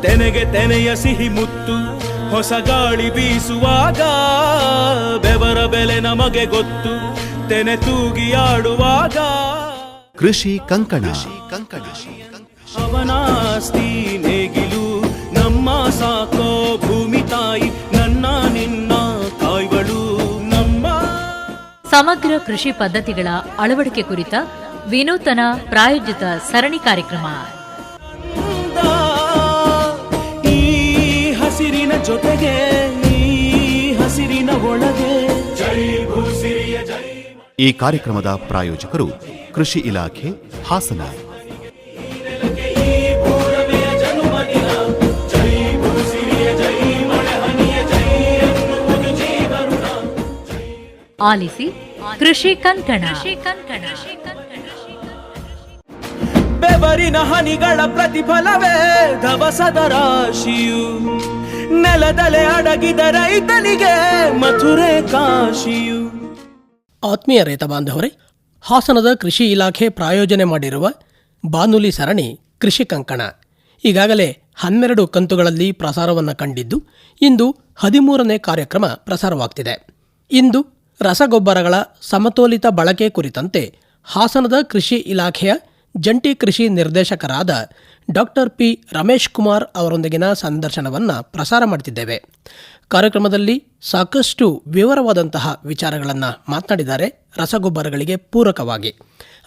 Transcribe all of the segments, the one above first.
ತೆನೆಗೆ ತೆನೆಯ ಸಿಹಿ ಮುತ್ತು ಹೊಸ ಗಾಳಿ ಬೀಸುವಾಗ ಬೆವರ ಬೆಲೆ ನಮಗೆ ಗೊತ್ತು ತೆನೆ ತೂಗಿ ಆಡುವಾಗ. ಕೃಷಿ ಕಂಕಣ. ಅವನಾಸ್ತಿ ನೇಗಿಲು ನಮ್ಮ ಸಾಕೋ ಭೂಮಿ ತಾಯಿ ನನ್ನ ನಿನ್ನ ಕಾಯ್ಗಳು ನಮ್ಮ. ಸಮಗ್ರ ಕೃಷಿ ಪದ್ಧತಿಗಳ ಅಳವಡಿಕೆ ಕುರಿತ ವಿನೂತನ ಪ್ರಾಯೋಜಿತ ಸರಣಿ ಕಾರ್ಯಕ್ರಮ. ಈ ಹಸಿರಿನ ಜೊತೆಗೆ ಈ ಹಸಿರಿನ ಒಳಗೆ ಜೈ ಭೂಸಿರಿಯ ಜೈ. ಈ ಕಾರ್ಯಕ್ರಮದ ಪ್ರಾಯೋಜಕರು ಕೃಷಿ ಇಲಾಖೆ, ಹಾಸನ. ಆಲಿಸಿ ಕೃಷಿ ಕಂಕಣ. ಬೆವರಿನ ಹನಿಗಳ ಪ್ರತಿಫಲವೇ ಧವಸದ ರಾಶಿಯು ನೆಲದಲೆ ಅಡಗಿದ ರೈತನಿಗೆ ಮಥುರೆ ಕಾಶಿಯು. ಆತ್ಮೀಯ ರೈತ ಬಾಂಧವರೇ, ಹಾಸನದ ಕೃಷಿ ಇಲಾಖೆ ಪ್ರಾಯೋಜನೆ ಮಾಡಿರುವ ಬಾನುಲಿ ಸರಣಿ ಕೃಷಿ ಕಂಕಣ ಈಗಾಗಲೇ 12 ಕಂತುಗಳಲ್ಲಿ ಪ್ರಸಾರವನ್ನು ಕಂಡಿದ್ದು ಇಂದು 13ನೇ ಕಾರ್ಯಕ್ರಮ ಪ್ರಸಾರವಾಗ್ತಿದೆ. ಇಂದು ರಸಗೊಬ್ಬರಗಳ ಸಮತೋಲಿತ ಬಳಕೆ ಕುರಿತಂತೆ ಹಾಸನದ ಕೃಷಿ ಇಲಾಖೆಯ ಜಂಟಿ ಕೃಷಿ ನಿರ್ದೇಶಕರಾದ ಡಾಕ್ಟರ್ ಪಿ ರಮೇಶ್ ಕುಮಾರ್ ಅವರೊಂದಿಗಿನ ಸಂದರ್ಶನವನ್ನು ಪ್ರಸಾರ ಮಾಡ್ತಿದ್ದೇವೆ. ಕಾರ್ಯಕ್ರಮದಲ್ಲಿ ಸಾಕಷ್ಟು ವಿವರವಾದಂತಹ ವಿಚಾರಗಳನ್ನು ಮಾತನಾಡಿದ್ದಾರೆ ರಸಗೊಬ್ಬರಗಳಿಗೆ ಪೂರಕವಾಗಿ.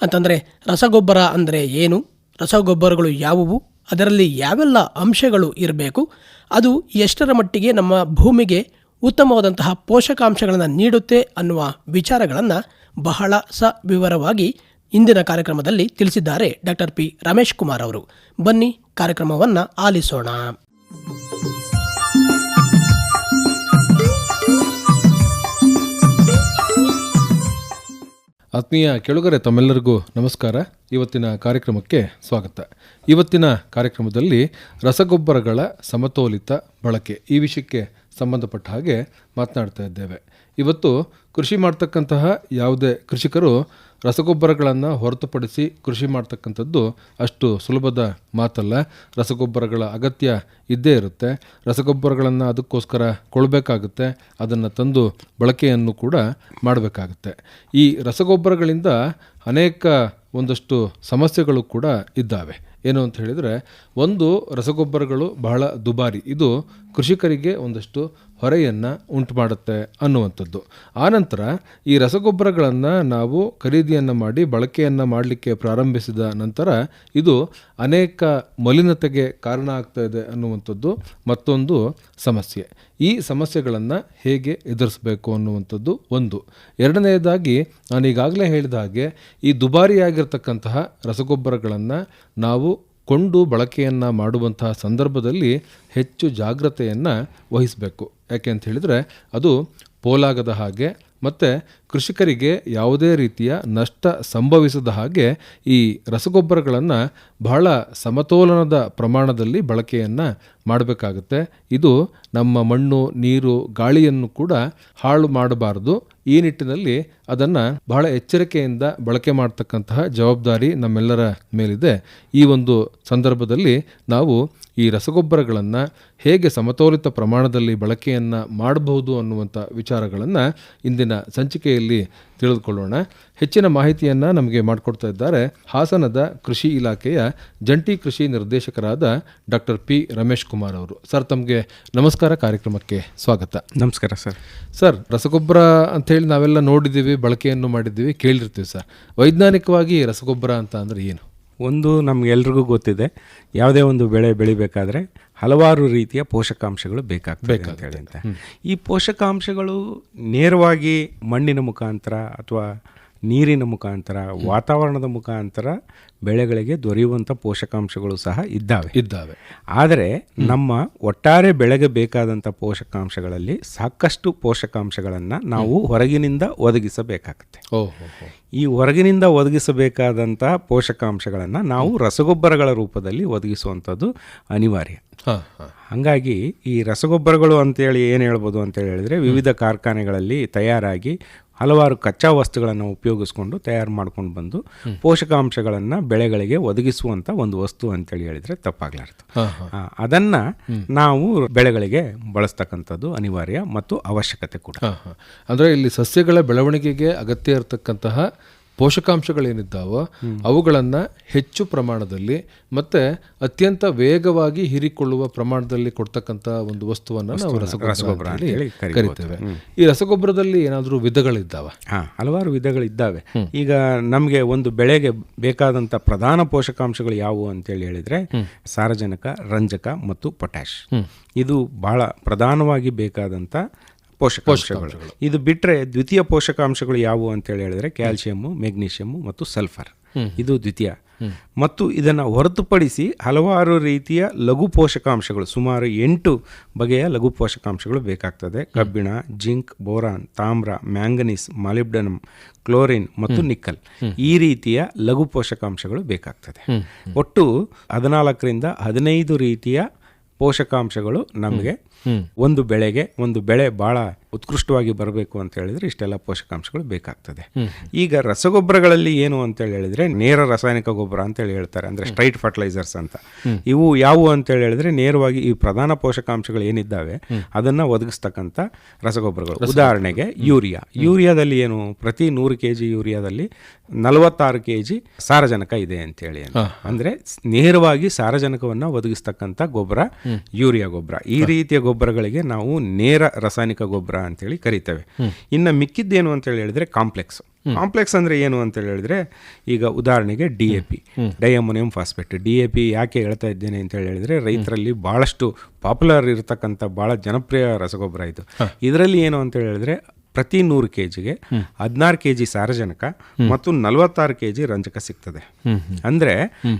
ಅಂತಂದರೆ ರಸಗೊಬ್ಬರ ಅಂದರೆ ಏನು, ರಸಗೊಬ್ಬರಗಳು ಯಾವುವು, ಅದರಲ್ಲಿ ಯಾವೆಲ್ಲ ಅಂಶಗಳು ಇರಬೇಕು, ಅದು ಎಷ್ಟರ ಮಟ್ಟಿಗೆ ನಮ್ಮ ಭೂಮಿಗೆ ಉತ್ತಮವಾದಂತಹ ಪೋಷಕಾಂಶಗಳನ್ನು ನೀಡುತ್ತೆ ಅನ್ನುವ ವಿಚಾರಗಳನ್ನು ಬಹಳ ವಿವರವಾಗಿ ಇಂದಿನ ಕಾರ್ಯಕ್ರಮದಲ್ಲಿ ತಿಳಿಸಿದ್ದಾರೆ ಡಾಕ್ಟರ್ ಪಿ ರಮೇಶ್ ಕುಮಾರ್ ಅವರು. ಬನ್ನಿ ಕಾರ್ಯಕ್ರಮವನ್ನು ಆಲಿಸೋಣ. ಆತ್ಮೀಯ ಕೇಳುಗರೆ, ತಮ್ಮೆಲ್ಲರಿಗೂ ನಮಸ್ಕಾರ. ಇವತ್ತಿನ ಕಾರ್ಯಕ್ರಮಕ್ಕೆ ಸ್ವಾಗತ. ಇವತ್ತಿನ ಕಾರ್ಯಕ್ರಮದಲ್ಲಿ ರಸಗೊಬ್ಬರಗಳ ಸಮತೋಲಿತ ಬಳಕೆ ಈ ವಿಷಯಕ್ಕೆ ಸಂಬಂಧಪಟ್ಟ ಹಾಗೆ ಮಾತನಾಡ್ತಾ ಇದ್ದೇವೆ. ಇವತ್ತು ಕೃಷಿ ಮಾಡ್ತಕ್ಕಂತಹ ಯಾವುದೇ ಕೃಷಿಕರು ರಸಗೊಬ್ಬರಗಳನ್ನು ಹೊರತುಪಡಿಸಿ ಕೃಷಿ ಮಾಡ್ತಕ್ಕಂಥದ್ದು ಅಷ್ಟು ಸುಲಭದ ಮಾತಲ್ಲ. ರಸಗೊಬ್ಬರಗಳ ಅಗತ್ಯ ಇದ್ದೇ ಇರುತ್ತೆ. ರಸಗೊಬ್ಬರಗಳನ್ನು ಅದಕ್ಕೋಸ್ಕರ ಕೊಡಬೇಕಾಗುತ್ತೆ, ಅದನ್ನು ತಂದು ಬಳಕೆಯನ್ನು ಕೂಡ ಮಾಡಬೇಕಾಗುತ್ತೆ. ಈ ರಸಗೊಬ್ಬರಗಳಿಂದ ಅನೇಕ ಒಂದಷ್ಟು ಸಮಸ್ಯೆಗಳು ಕೂಡ ಇದ್ದಾವೆ. ಏನು ಅಂತ ಹೇಳಿದರೆ, ಒಂದು, ರಸಗೊಬ್ಬರಗಳು ಬಹಳ ದುಬಾರಿ, ಇದು ಕೃಷಿಕರಿಗೆ ಒಂದಷ್ಟು ಹೊರೆಯನ್ನು ಉಂಟು ಮಾಡುತ್ತೆ ಅನ್ನುವಂಥದ್ದು. ಆನಂತರ ಈ ರಸಗೊಬ್ಬರಗಳನ್ನು ನಾವು ಖರೀದಿಯನ್ನು ಮಾಡಿ ಬಳಕೆಯನ್ನು ಮಾಡಲಿಕ್ಕೆ ಪ್ರಾರಂಭಿಸಿದ ನಂತರ ಇದು ಅನೇಕ ಮಲಿನತೆಗೆ ಕಾರಣ ಆಗ್ತಾ ಇದೆ ಅನ್ನುವಂಥದ್ದು ಮತ್ತೊಂದು ಸಮಸ್ಯೆ. ಈ ಸಮಸ್ಯೆಗಳನ್ನು ಹೇಗೆ ಎದುರಿಸಬೇಕು ಅನ್ನುವಂಥದ್ದು ಒಂದು. ಎರಡನೆಯದಾಗಿ ನಾನು ಈಗಾಗಲೇ ಹೇಳಿದ ಹಾಗೆ ಈ ದುಬಾರಿಯಾಗಿರ್ತಕ್ಕಂತಹ ರಸಗೊಬ್ಬರಗಳನ್ನು ನಾವು ಕೊಂಡು ಬಳಕೆಯನ್ನು ಮಾಡುವಂತಹ ಸಂದರ್ಭದಲ್ಲಿ ಹೆಚ್ಚು ಜಾಗ್ರತೆಯನ್ನು ವಹಿಸಬೇಕು. ಯಾಕೆ ಅಂತ ಹೇಳಿದರೆ ಅದು ಪೋಲಾಗದ ಹಾಗೆ ಮತ್ತು ಕೃಷಿಕರಿಗೆ ಯಾವುದೇ ರೀತಿಯ ನಷ್ಟ ಸಂಭವಿಸದ ಹಾಗೆ ಈ ರಸಗೊಬ್ಬರಗಳನ್ನು ಬಹಳ ಸಮತೋಲನದ ಪ್ರಮಾಣದಲ್ಲಿ ಬಳಕೆಯನ್ನು ಮಾಡಬೇಕಾಗುತ್ತೆ. ಇದು ನಮ್ಮ ಮಣ್ಣು, ನೀರು, ಗಾಳಿಯನ್ನು ಕೂಡ ಹಾಳು ಮಾಡಬಾರದು. ಈ ನಿಟ್ಟಿನಲ್ಲಿ ಅದನ್ನು ಬಹಳ ಎಚ್ಚರಿಕೆಯಿಂದ ಬಳಕೆ ಮಾಡ್ತಕ್ಕಂತಹ ಜವಾಬ್ದಾರಿ ನಮ್ಮೆಲ್ಲರ ಮೇಲಿದೆ. ಈ ಒಂದು ಸಂದರ್ಭದಲ್ಲಿ ನಾವು ಈ ರಸಗೊಬ್ಬರಗಳನ್ನು ಹೇಗೆ ಸಮತೋಲಿತ ಪ್ರಮಾಣದಲ್ಲಿ ಬಳಕೆಯನ್ನು ಮಾಡಬಹುದು ಅನ್ನುವಂಥ ವಿಚಾರಗಳನ್ನು ಇಂದಿನ ಸಂಚಿಕೆಯಲ್ಲಿ ತಿಳಿದುಕೊಳ್ಳೋಣ. ಹೆಚ್ಚಿನ ಮಾಹಿತಿಯನ್ನು ನಮಗೆ ಮಾಡಿಕೊಡ್ತಾ ಇದ್ದಾರೆ ಹಾಸನದ ಕೃಷಿ ಇಲಾಖೆಯ ಜಂಟಿ ಕೃಷಿ ನಿರ್ದೇಶಕರಾದ ಡಾಕ್ಟರ್ ಪಿ ರಮೇಶ್ ಕುಮಾರ್ ಅವರು. ಸರ್, ತಮಗೆ ನಮಸ್ಕಾರ, ಕಾರ್ಯಕ್ರಮಕ್ಕೆ ಸ್ವಾಗತ. ನಮಸ್ಕಾರ ಸರ್. ಸರ್, ರಸಗೊಬ್ಬರ ಅಂಥೇಳಿ ನಾವೆಲ್ಲ ನೋಡಿದ್ದೀವಿ, ಬಳಕೆಯನ್ನು ಮಾಡಿದ್ದೀವಿ, ಕೇಳಿರ್ತೀವಿ. ಸರ್, ವೈಜ್ಞಾನಿಕವಾಗಿ ರಸಗೊಬ್ಬರ ಅಂತ ಅಂದರೆ ಏನು? ಒಂದು, ನಮಗೆಲ್ರಿಗೂ ಗೊತ್ತಿದೆ, ಯಾವುದೇ ಒಂದು ಬೆಳೆ ಬೆಳಿಬೇಕಾದ್ರೆ ಹಲವಾರು ರೀತಿಯ ಪೋಷಕಾಂಶಗಳು ಬೇಕಾಗ್ತದೆ ಅಂತ. ಈ ಪೋಷಕಾಂಶಗಳು ನೇರವಾಗಿ ಮಣ್ಣಿನ ಮುಖಾಂತರ ಅಥವಾ ನೀರಿನ ಮುಖಾಂತರ, ವಾತಾವರಣದ ಮುಖಾಂತರ ಬೆಳೆಗಳಿಗೆ ದೊರೆಯುವಂಥ ಪೋಷಕಾಂಶಗಳು ಸಹ ಇದ್ದಾವೆ. ಆದರೆ ನಮ್ಮ ಒಟ್ಟಾರೆ ಬೆಳೆಗೆ ಬೇಕಾದಂಥ ಪೋಷಕಾಂಶಗಳಲ್ಲಿ ಸಾಕಷ್ಟು ಪೋಷಕಾಂಶಗಳನ್ನು ನಾವು ಹೊರಗಿನಿಂದ ಒದಗಿಸಬೇಕಾಗುತ್ತೆ. ಈ ಹೊರಗಿನಿಂದ ಒದಗಿಸಬೇಕಾದಂಥ ಪೋಷಕಾಂಶಗಳನ್ನು ನಾವು ರಸಗೊಬ್ಬರಗಳ ರೂಪದಲ್ಲಿ ಒದಗಿಸುವಂಥದ್ದು ಅನಿವಾರ್ಯ. ಹಾಗಾಗಿ ಈ ರಸಗೊಬ್ಬರಗಳು ಅಂತೇಳಿ ಏನು ಹೇಳ್ಬೋದು ಅಂತ ಹೇಳಿದರೆ, ವಿವಿಧ ಕಾರ್ಖಾನೆಗಳಲ್ಲಿ ತಯಾರಾಗಿ ಹಲವಾರು ಕಚ್ಚಾ ವಸ್ತುಗಳನ್ನು ಉಪಯೋಗಿಸ್ಕೊಂಡು ತಯಾರು ಮಾಡ್ಕೊಂಡು ಬಂದು ಪೋಷಕಾಂಶಗಳನ್ನು ಬೆಳೆಗಳಿಗೆ ಒದಗಿಸುವಂಥ ಒಂದು ವಸ್ತು ಅಂತೇಳಿ ಹೇಳಿದರೆ ತಪ್ಪಾಗಲಾರ್ದು. ಅದನ್ನು ನಾವು ಬೆಳೆಗಳಿಗೆ ಬಳಸ್ತಕ್ಕಂಥದ್ದು ಅನಿವಾರ್ಯ ಮತ್ತು ಅವಶ್ಯಕತೆ ಕೂಡ. ಅಂದರೆ ಇಲ್ಲಿ ಸಸ್ಯಗಳ ಬೆಳವಣಿಗೆಗೆ ಅಗತ್ಯ ಇರತಕ್ಕಂತಹ ಪೋಷಕಾಂಶಗಳೇನಿದ್ದಾವೋ ಅವುಗಳನ್ನು ಹೆಚ್ಚು ಪ್ರಮಾಣದಲ್ಲಿ ಮತ್ತು ಅತ್ಯಂತ ವೇಗವಾಗಿ ಹೀರಿಕೊಳ್ಳುವ ಪ್ರಮಾಣದಲ್ಲಿ ಕೊಡ್ತಕ್ಕಂಥ ಒಂದು ವಸ್ತುವನ್ನು ನಾವು ರಸಗೊಬ್ಬರ ಅಂತ ಹೇಳಿ ಕರಿತೇವೆ. ಈ ರಸಗೊಬ್ಬರದಲ್ಲಿ ಏನಾದರೂ ವಿಧಗಳಿದ್ದಾವೆ? ಹಲವಾರು ವಿಧಗಳಿದ್ದಾವೆ. ಈಗ ನಮಗೆ ಒಂದು ಬೆಳೆಗೆ ಬೇಕಾದಂಥ ಪ್ರಧಾನ ಪೋಷಕಾಂಶಗಳು ಯಾವುವು ಅಂತೇಳಿ ಹೇಳಿದರೆ ಸಾರಜನಕ, ರಂಜಕ ಮತ್ತು ಪೊಟ್ಯಾಷ್. ಇದು ಬಹಳ ಪ್ರಧಾನವಾಗಿ ಬೇಕಾದಂಥ ಪೋಷಕಾಂಶಗಳು. ಇದು ಬಿಟ್ಟರೆ ದ್ವಿತೀಯ ಪೋಷಕಾಂಶಗಳು ಯಾವುವು ಅಂತೇಳಿ ಹೇಳಿದ್ರೆ ಕ್ಯಾಲ್ಸಿಯಮ್ಮು, ಮೆಗ್ನೀಷಿಯಮ್ಮು ಮತ್ತು ಸಲ್ಫರ್. ಇದು ದ್ವಿತೀಯ. ಮತ್ತು ಇದನ್ನು ಹೊರತುಪಡಿಸಿ ಹಲವಾರು ರೀತಿಯ ಲಘು ಪೋಷಕಾಂಶಗಳು, ಸುಮಾರು 8 ಬಗೆಯ ಲಘು ಪೋಷಕಾಂಶಗಳು ಬೇಕಾಗ್ತದೆ. ಕಬ್ಬಿಣ, ಜಿಂಕ್, ಬೋರಾನ್, ತಾಮ್ರ, ಮ್ಯಾಂಗನೀಸ್, ಮಾಲಿಬ್ಡನಮ್, ಕ್ಲೋರಿನ್ ಮತ್ತು ನಿಕ್ಕಲ್. ಈ ರೀತಿಯ ಲಘು ಪೋಷಕಾಂಶಗಳು ಬೇಕಾಗ್ತದೆ. ಒಟ್ಟು 14ರಿಂದ 15 ರೀತಿಯ ಪೋಷಕಾಂಶಗಳು ನಮಗೆ ಒಂದು ಬೆಳೆಗೆ, ಒಂದು ಬೆಳೆ ಭಾಳ ಉತ್ಕೃಷ್ಟವಾಗಿ ಬರಬೇಕು ಅಂತ ಹೇಳಿದ್ರೆ ಇಷ್ಟೆಲ್ಲ ಪೋಷಕಾಂಶಗಳು ಬೇಕಾಗ್ತದೆ. ಈಗ ರಸಗೊಬ್ಬರಗಳಲ್ಲಿ ಏನು ಅಂತೇಳಿ ಹೇಳಿದ್ರೆ ನೇರ ರಾಸಾಯನಿಕ ಗೊಬ್ಬರ ಅಂತೇಳಿ ಹೇಳ್ತಾರೆ, ಅಂದರೆ ಸ್ಟ್ರೈಟ್ ಫರ್ಟಿಲೈಸರ್ಸ್ ಅಂತ. ಇವು ಯಾವುವು ಅಂತೇಳಿ ಹೇಳಿದ್ರೆ ನೇರವಾಗಿ ಈ ಪ್ರಧಾನ ಪೋಷಕಾಂಶಗಳು ಏನಿದ್ದಾವೆ ಅದನ್ನು ಒದಗಿಸ್ತಕ್ಕಂಥ ರಸಗೊಬ್ಬರಗಳು. ಉದಾಹರಣೆಗೆ ಯೂರಿಯಾದಲ್ಲಿ ಏನು, ಪ್ರತಿ 100 kg ಯೂರಿಯಾದಲ್ಲಿ 46 kg ಸಾರಜನಕ ಇದೆ ಅಂತೇಳಿ. ಅಂದರೆ ನೇರವಾಗಿ ಸಾರಜನಕವನ್ನು ಒದಗಿಸ್ತಕ್ಕಂಥ ಗೊಬ್ಬರ ಯೂರಿಯಾ ಗೊಬ್ಬರ. ಈ ರೀತಿಯ ಗೊಬ್ಬರಗಳಿಗೆ ನಾವು ನೇರ ರಾಸಾಯನಿಕ ಗೊಬ್ಬರ ಅಂತೇಳಿ ಕರಿತೇವೆ. ಇನ್ನು ಮಿಕ್ಕಿದ್ದೇನು ಅಂತೇಳಿ ಹೇಳಿದ್ರೆ ಕಾಂಪ್ಲೆಕ್ಸ್ ಅಂದರೆ ಏನು ಅಂತೇಳಿ ಹೇಳಿದ್ರೆ, ಈಗ ಉದಾಹರಣೆಗೆ DAP, ಡೈಅಮೋನಿಯಂ ಫಾಸ್ಫೇಟ್. DAP ಯಾಕೆ ಹೇಳ್ತಾ ಇದ್ದೇನೆ ಅಂತೇಳಿ ಹೇಳಿದ್ರೆ ರೈತರಲ್ಲಿ ಭಾಳಷ್ಟು ಪಾಪ್ಯುಲರ್ ಇರತಕ್ಕಂಥ ಭಾಳ ಜನಪ್ರಿಯ ರಸಗೊಬ್ಬರ ಇದು. ಇದರಲ್ಲಿ ಏನು ಅಂತೇಳಿ ಹೇಳಿದ್ರೆ ಪ್ರತಿ 100 kgಗೆ 16 kg ಸಾರಜನಕ ಮತ್ತು 46 kg ರಂಜಕ ಸಿಗ್ತದೆ. ಅಂದರೆ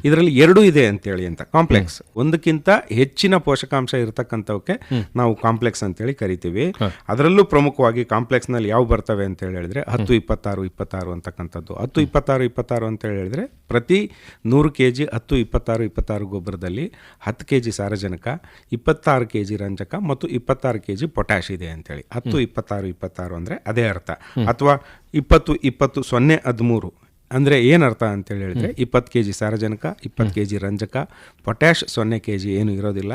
ಇದರಲ್ಲಿ 2 ಇದೆ ಅಂತೇಳಿ ಅಂತ. ಕಾಂಪ್ಲೆಕ್ಸ್ ಒಂದಕ್ಕಿಂತ ಹೆಚ್ಚಿನ ಪೋಷಕಾಂಶ ಇರತಕ್ಕಂಥವಕ್ಕೆ ನಾವು ಕಾಂಪ್ಲೆಕ್ಸ್ ಅಂತೇಳಿ ಕರಿತೀವಿ. ಅದರಲ್ಲೂ ಪ್ರಮುಖವಾಗಿ ಕಾಂಪ್ಲೆಕ್ಸ್ನಲ್ಲಿ ಯಾವ ಬರ್ತವೆ ಅಂತೇಳಿ ಹೇಳಿದ್ರೆ 10, 26, 26 ಅಂತಕ್ಕಂಥದ್ದು. 10, 26, 26 ಅಂತೇಳಿ ಹೇಳಿದ್ರೆ ಪ್ರತಿ 100 kg 10, 26, 26 ಗೊಬ್ಬರದಲ್ಲಿ 10 kg ಸಾರಜನಕ, 26 kg ರಂಜಕ ಮತ್ತು 26 kg ಪೊಟ್ಯಾಷ್ ಇದೆ ಅಂತೇಳಿ. 10, 26, 26 ಅಂದರೆ ಅದೇ ಅರ್ಥ. ಅಥವಾ 20, 20, 0, 13 ಅಂದರೆ ಏನರ್ಥ ಅಂತೇಳಿ ಹೇಳಿದ್ರೆ 20 kg ಸಾರಜನಕ, 20 kg ರಂಜಕ, ಪೊಟ್ಯಾಷ್ 0 kg ಏನು ಇರೋದಿಲ್ಲ,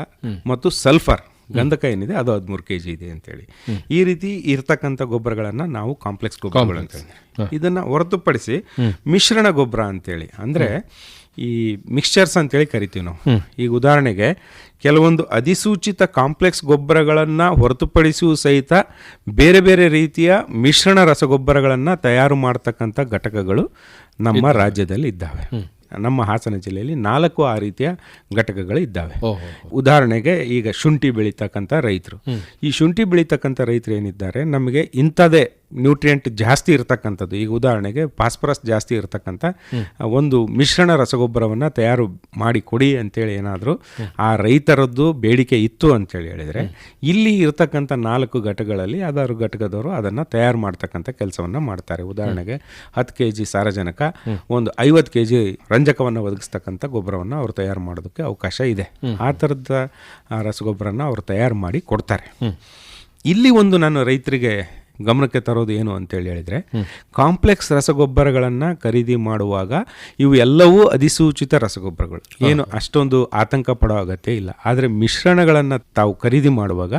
ಮತ್ತು ಸಲ್ಫರ್ ಗಂಧಕ ಏನಿದೆ ಅದು 13 kg ಇದೆ ಅಂತೇಳಿ. ಈ ರೀತಿ ಇರ್ತಕ್ಕಂಥ ಗೊಬ್ಬರಗಳನ್ನು ನಾವು ಕಾಂಪ್ಲೆಕ್ಸ್ ಗೊಬ್ಬರಗಳು ಅಂತೇಳಿ. ಇದನ್ನು ಹೊರತುಪಡಿಸಿ ಮಿಶ್ರಣ ಗೊಬ್ಬರ ಅಂತೇಳಿ, ಅಂದರೆ ಈ ಮಿಕ್ಸ್ಚರ್ಸ್ ಅಂತೇಳಿ ಕರಿತೀವಿ ನಾವು. ಈಗ ಉದಾಹರಣೆಗೆ ಕೆಲವೊಂದು ಅಧಿಸೂಚಿತ ಕಾಂಪ್ಲೆಕ್ಸ್ ಗೊಬ್ಬರಗಳನ್ನು ಹೊರತುಪಡಿಸುವ ಸಹಿತ ಬೇರೆ ಬೇರೆ ರೀತಿಯ ಮಿಶ್ರಣ ರಸಗೊಬ್ಬರಗಳನ್ನು ತಯಾರು ಮಾಡ್ತಕ್ಕಂಥ ಘಟಕಗಳು ನಮ್ಮ ರಾಜ್ಯದಲ್ಲಿ ಇದ್ದಾವೆ. ನಮ್ಮ ಹಾಸನ ಜಿಲ್ಲೆಯಲ್ಲಿ 4 ಆ ರೀತಿಯ ಘಟಕಗಳು ಇದ್ದಾವೆ. ಉದಾಹರಣೆಗೆ ಈಗ ಶುಂಠಿ ಬೆಳೀತಕ್ಕಂಥ ರೈತರು, ಈ ಶುಂಠಿ ಬೆಳೀತಕ್ಕಂಥ ರೈತರು ಏನಿದ್ದಾರೆ ನಮಗೆ ಇಂಥದೇ ನ್ಯೂಟ್ರಿಯೆಂಟ್ ಜಾಸ್ತಿ ಇರತಕ್ಕಂಥದ್ದು, ಈಗ ಉದಾಹರಣೆಗೆ ಫಾಸ್ಫರಸ್ ಜಾಸ್ತಿ ಇರತಕ್ಕಂಥ ಒಂದು ಮಿಶ್ರಣ ರಸಗೊಬ್ಬರವನ್ನು ತಯಾರು ಮಾಡಿ ಕೊಡಿ ಅಂತೇಳಿ ಏನಾದರೂ ಆ ರೈತರದ್ದು ಬೇಡಿಕೆ ಇತ್ತು ಅಂತೇಳಿ ಹೇಳಿದರೆ ಇಲ್ಲಿ ಇರತಕ್ಕಂಥ 4 ಘಟಕಗಳಲ್ಲಿ ಯಾವ್ದಾದ್ರು ಘಟಕದವರು ಅದನ್ನು ತಯಾರು ಮಾಡ್ತಕ್ಕಂಥ ಕೆಲಸವನ್ನು ಮಾಡ್ತಾರೆ. ಉದಾಹರಣೆಗೆ 10 kg ಸಾರಜನಕ, ಒಂದು 50 kg ರಂಜಕವನ್ನು ಒದಗಿಸ್ತಕ್ಕಂಥ ಗೊಬ್ಬರವನ್ನು ಅವರು ತಯಾರು ಮಾಡೋದಕ್ಕೆ ಅವಕಾಶ ಇದೆ. ಆ ಥರದ ರಸಗೊಬ್ಬರನ ಅವರು ತಯಾರು ಮಾಡಿ ಕೊಡ್ತಾರೆ. ಇಲ್ಲಿ ಒಂದು ನಾನು ರೈತರಿಗೆ ಗಮನಕ್ಕೆ ತರೋದು ಏನು ಅಂತೇಳಿ ಹೇಳಿದರೆ, ಕಾಂಪ್ಲೆಕ್ಸ್ ರಸಗೊಬ್ಬರಗಳನ್ನು ಖರೀದಿ ಮಾಡುವಾಗ ಇವು ಎಲ್ಲವೂ ಅಧಿಸೂಚಿತ ರಸಗೊಬ್ಬರಗಳು, ಏನು ಅಷ್ಟೊಂದು ಆತಂಕ ಪಡೋ ಅಗತ್ಯ ಇಲ್ಲ. ಆದರೆ ಮಿಶ್ರಣಗಳನ್ನು ತಾವು ಖರೀದಿ ಮಾಡುವಾಗ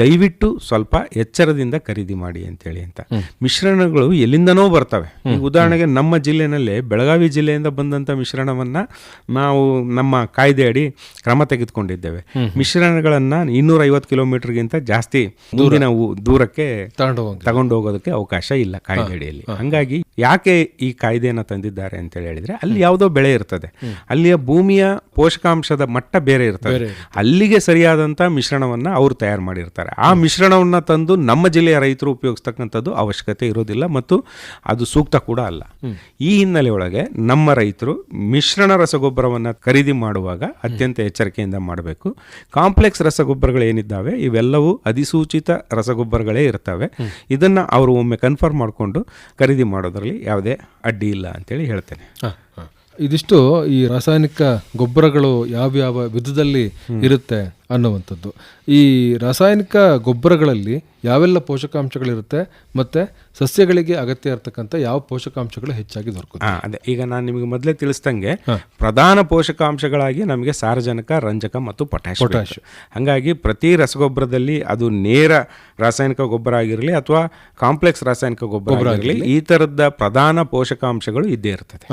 ದಯವಿಟ್ಟು ಸ್ವಲ್ಪ ಎಚ್ಚರದಿಂದ ಖರೀದಿ ಮಾಡಿ ಅಂತೇಳಿ ಅಂತ. ಮಿಶ್ರಣಗಳು ಎಲ್ಲಿಂದನೋ ಬರ್ತವೆ. ಈಗ ಉದಾಹರಣೆಗೆ ನಮ್ಮ ಜಿಲ್ಲೆನಲ್ಲೇ ಬೆಳಗಾವಿ ಜಿಲ್ಲೆಯಿಂದ ಬಂದಂಥ ಮಿಶ್ರಣವನ್ನು ನಾವು ನಮ್ಮ ಕಾಯ್ದೆ ಅಡಿ ಕ್ರಮ ತೆಗೆದುಕೊಂಡಿದ್ದೇವೆ. ಮಿಶ್ರಣಗಳನ್ನು 250 ಕಿಲೋಮೀಟರ್ಗಿಂತ ಜಾಸ್ತಿ ದೂರಕ್ಕೆ ತಗೊಂಡು ಹೋಗೋದಕ್ಕೆ ಅವಕಾಶ ಇಲ್ಲ ಕಾಯ್ದೆ ಅಡಿಯಲ್ಲಿ. ಹಂಗಾಗಿ ಯಾಕೆ ಈ ಕಾಯ್ದೆಯನ್ನು ತಂದಿದ್ದಾರೆ ಅಂತ ಹೇಳಿದ್ರೆ, ಅಲ್ಲಿ ಯಾವುದೋ ಬೆಳೆ ಇರ್ತದೆ, ಅಲ್ಲಿಯ ಭೂಮಿಯ ಪೋಷಕಾಂಶದ ಮಟ್ಟ ಬೇರೆ ಇರ್ತದೆ, ಅಲ್ಲಿಗೆ ಸರಿಯಾದಂಥ ಮಿಶ್ರಣವನ್ನು ಅವರು ತಯಾರು ಮಾಡಿರ್ತಾರೆ. ಆ ಮಿಶ್ರಣವನ್ನು ತಂದು ನಮ್ಮ ಜಿಲ್ಲೆಯ ರೈತರು ಉಪಯೋಗಿಸ್ತಕ್ಕಂಥದ್ದು ಅವಶ್ಯಕತೆ ಇರೋದಿಲ್ಲ ಮತ್ತು ಅದು ಸೂಕ್ತ ಕೂಡ ಅಲ್ಲ. ಈ ಹಿನ್ನೆಲೆಯೊಳಗೆ ನಮ್ಮ ರೈತರು ಮಿಶ್ರಣ ರಸಗೊಬ್ಬರವನ್ನು ಖರೀದಿ ಮಾಡುವಾಗ ಅತ್ಯಂತ ಎಚ್ಚರಿಕೆಯಿಂದ ಮಾಡಬೇಕು. ಕಾಂಪ್ಲೆಕ್ಸ್ ರಸಗೊಬ್ಬರಗಳು ಏನಿದ್ದಾವೆ ಇವೆಲ್ಲವೂ ಅಧಿಸೂಚಿತ ರಸಗೊಬ್ಬರಗಳೇ ಇರ್ತವೆ. ಇದನ್ನು ಅವರು ಒಮ್ಮೆ ಕನ್ಫರ್ಮ್ ಮಾಡಿಕೊಂಡು ಖರೀದಿ ಮಾಡೋದ್ರಲ್ಲಿ ಯಾವುದೇ ಅಡ್ಡಿ ಇಲ್ಲ ಅಂತೇಳಿ ಹೇಳ್ತೇನೆ. ಇದಿಷ್ಟು ಈ ರಾಸಾಯನಿಕ ಗೊಬ್ಬರಗಳು ಯಾವ್ಯಾವ ವಿಧದಲ್ಲಿ ಇರುತ್ತೆ ಅನ್ನುವಂಥದ್ದು. ಈ ರಾಸಾಯನಿಕ ಗೊಬ್ಬರಗಳಲ್ಲಿ ಯಾವೆಲ್ಲ ಪೋಷಕಾಂಶಗಳಿರುತ್ತೆ ಮತ್ತೆ ಸಸ್ಯಗಳಿಗೆ ಅಗತ್ಯ ಇರತಕ್ಕಂಥ ಯಾವ ಪೋಷಕಾಂಶಗಳು ಹೆಚ್ಚಾಗಿ ದೊರಕುತ್ತೆ? ಅದೇ ಈಗ ನಾನು ನಿಮಗೆ ಮೊದಲೇ ತಿಳಿಸ್ದಂಗೆ ಪ್ರಧಾನ ಪೋಷಕಾಂಶಗಳಾಗಿ ನಮಗೆ ಸಾರಜನಕ, ರಂಜಕ ಮತ್ತು ಪೊಟ್ಯಾಷ್. ಹಾಗಾಗಿ ಪ್ರತಿ ರಸಗೊಬ್ಬರದಲ್ಲಿ ಅದು ನೇರ ರಾಸಾಯನಿಕ ಗೊಬ್ಬರ ಆಗಿರಲಿ ಅಥವಾ ಕಾಂಪ್ಲೆಕ್ಸ್ ರಾಸಾಯನಿಕ ಗೊಬ್ಬರ ಆಗಿರಲಿ, ಈ ತರದ ಪ್ರಧಾನ ಪೋಷಕಾಂಶಗಳು ಇದ್ದೇ ಇರ್ತದೆ.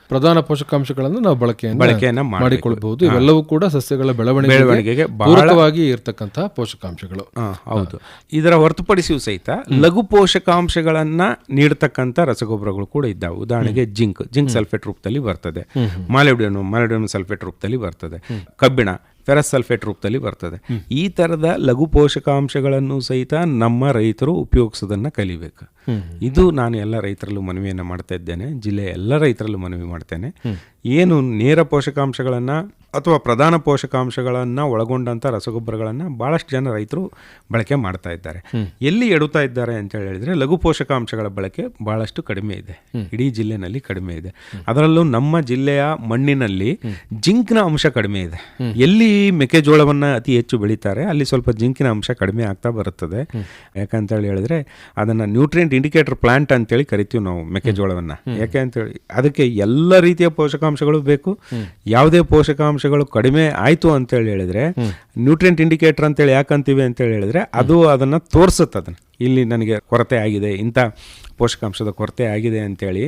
ಪ್ರಧಾನ ಪೋಷಕಾಂಶಗಳನ್ನು ನಾವು ಬಳಕೆಯನ್ನ ಮಾಡಿಕೊಳ್ಳಬಹುದು. ಇವೆಲ್ಲವೂ ಕೂಡ ಸಸ್ಯಗಳ ಬೆಳವಣಿಗೆಗೆ ಪೂರಕವಾಗಿ ಇರತಕ್ಕಂತಹ ಪೋಷಕಾಂಶಗಳು. ಹೌದು. ಇದರ ಹೊರತುಪಡಿಸಿಯೂ ಸಹಿತ ಲಘು ಪೋಷಕಾಂಶಗಳನ್ನ ನೀಡತಕ್ಕಂಥ ರಸಗೊಬ್ಬರಗಳು ಕೂಡ ಇದ್ದಾವೆ. ಉದಾಹರಣೆಗೆ ಜಿಂಕ್ ಸಲ್ಫೇಟ್ ರೂಪದಲ್ಲಿ ಬರ್ತದೆ, ಮಾಲಿಬ್ಡಿನಮ್ ಸಲ್ಫೇಟ್ ರೂಪದಲ್ಲಿ ಬರ್ತದೆ, ಕಬ್ಬಿಣ ಫೆರಸ್ ಸಲ್ಫೇಟ್ ರೂಪದಲ್ಲಿ ಬರ್ತದೆ. ಈ ಥರದ ಲಘು ಪೋಷಕಾಂಶಗಳನ್ನು ಸಹಿತ ನಮ್ಮ ರೈತರು ಉಪಯೋಗಿಸೋದನ್ನು ಕಲಿಬೇಕು. ಇದು ನಾನು ಎಲ್ಲ ರೈತರಲ್ಲೂ ಮನವಿಯನ್ನು ಮಾಡ್ತಾ ಇದ್ದೇನೆ, ಜಿಲ್ಲೆಯ ಎಲ್ಲ ರೈತರಲ್ಲೂ ಮನವಿ ಮಾಡ್ತೇನೆ. ಏನು ನೇರ ಪೋಷಕಾಂಶಗಳನ್ನು ಅಥವಾ ಪ್ರಧಾನ ಪೋಷಕಾಂಶಗಳನ್ನು ಒಳಗೊಂಡಂಥ ರಸಗೊಬ್ಬರಗಳನ್ನು ಭಾಳಷ್ಟು ಜನ ರೈತರು ಬಳಕೆ ಮಾಡ್ತಾ ಇದ್ದಾರೆ. ಎಲ್ಲಿ ಎಡುತ್ತಾ ಇದ್ದಾರೆ ಅಂತ ಹೇಳಿದ್ರೆ ಲಘು ಪೋಷಕಾಂಶಗಳ ಬಳಕೆ ಭಾಳಷ್ಟು ಕಡಿಮೆ ಇದೆ, ಇಡೀ ಜಿಲ್ಲೆನಲ್ಲಿ ಕಡಿಮೆ ಇದೆ. ಅದರಲ್ಲೂ ನಮ್ಮ ಜಿಲ್ಲೆಯ ಮಣ್ಣಿನಲ್ಲಿ ಜಿಂಕ್ನ ಅಂಶ ಕಡಿಮೆ ಇದೆ. ಎಲ್ಲಿ ಮೆಕ್ಕೆಜೋಳವನ್ನು ಅತಿ ಹೆಚ್ಚು ಬೆಳೀತಾರೆ ಅಲ್ಲಿ ಸ್ವಲ್ಪ ಜಿಂಕಿನ ಅಂಶ ಕಡಿಮೆ ಆಗ್ತಾ ಬರುತ್ತದೆ. ಯಾಕಂತೇಳಿ ಹೇಳಿದ್ರೆ ಅದನ್ನು ನ್ಯೂಟ್ರಿಯೆಂಟ್ ಇಂಡಿಕೇಟರ್ ಪ್ಲಾಂಟ್ ಅಂತೇಳಿ ಕರಿತೀವಿ ನಾವು ಮೆಕ್ಕೆಜೋಳವನ್ನು. ಯಾಕೆ ಅಂತೇಳಿ ಅದಕ್ಕೆ ಎಲ್ಲ ರೀತಿಯ ಪೋಷಕಾಂಶಗಳು ಬೇಕು. ಯಾವುದೇ ಪೋಷಕಾಂಶಗಳು ಕಡಿಮೆ ಆಯಿತು ಅಂತೇಳಿ ಹೇಳಿದ್ರೆ ನ್ಯೂಟ್ರಿಯೆಂಟ್ ಇಂಡಿಕೇಟರ್ ಅಂತೇಳಿ ಯಾಕಂತೀವಿ ಅಂತೇಳಿ ಹೇಳಿದ್ರೆ ಅದು ಅದನ್ನು ತೋರಿಸುತ್ತೆ, ಅದನ್ನು ಇಲ್ಲಿ ನನಗೆ ಕೊರತೆ ಆಗಿದೆ, ಇಂಥ ಪೋಷಕಾಂಶದ ಕೊರತೆ ಆಗಿದೆ ಅಂತೇಳಿ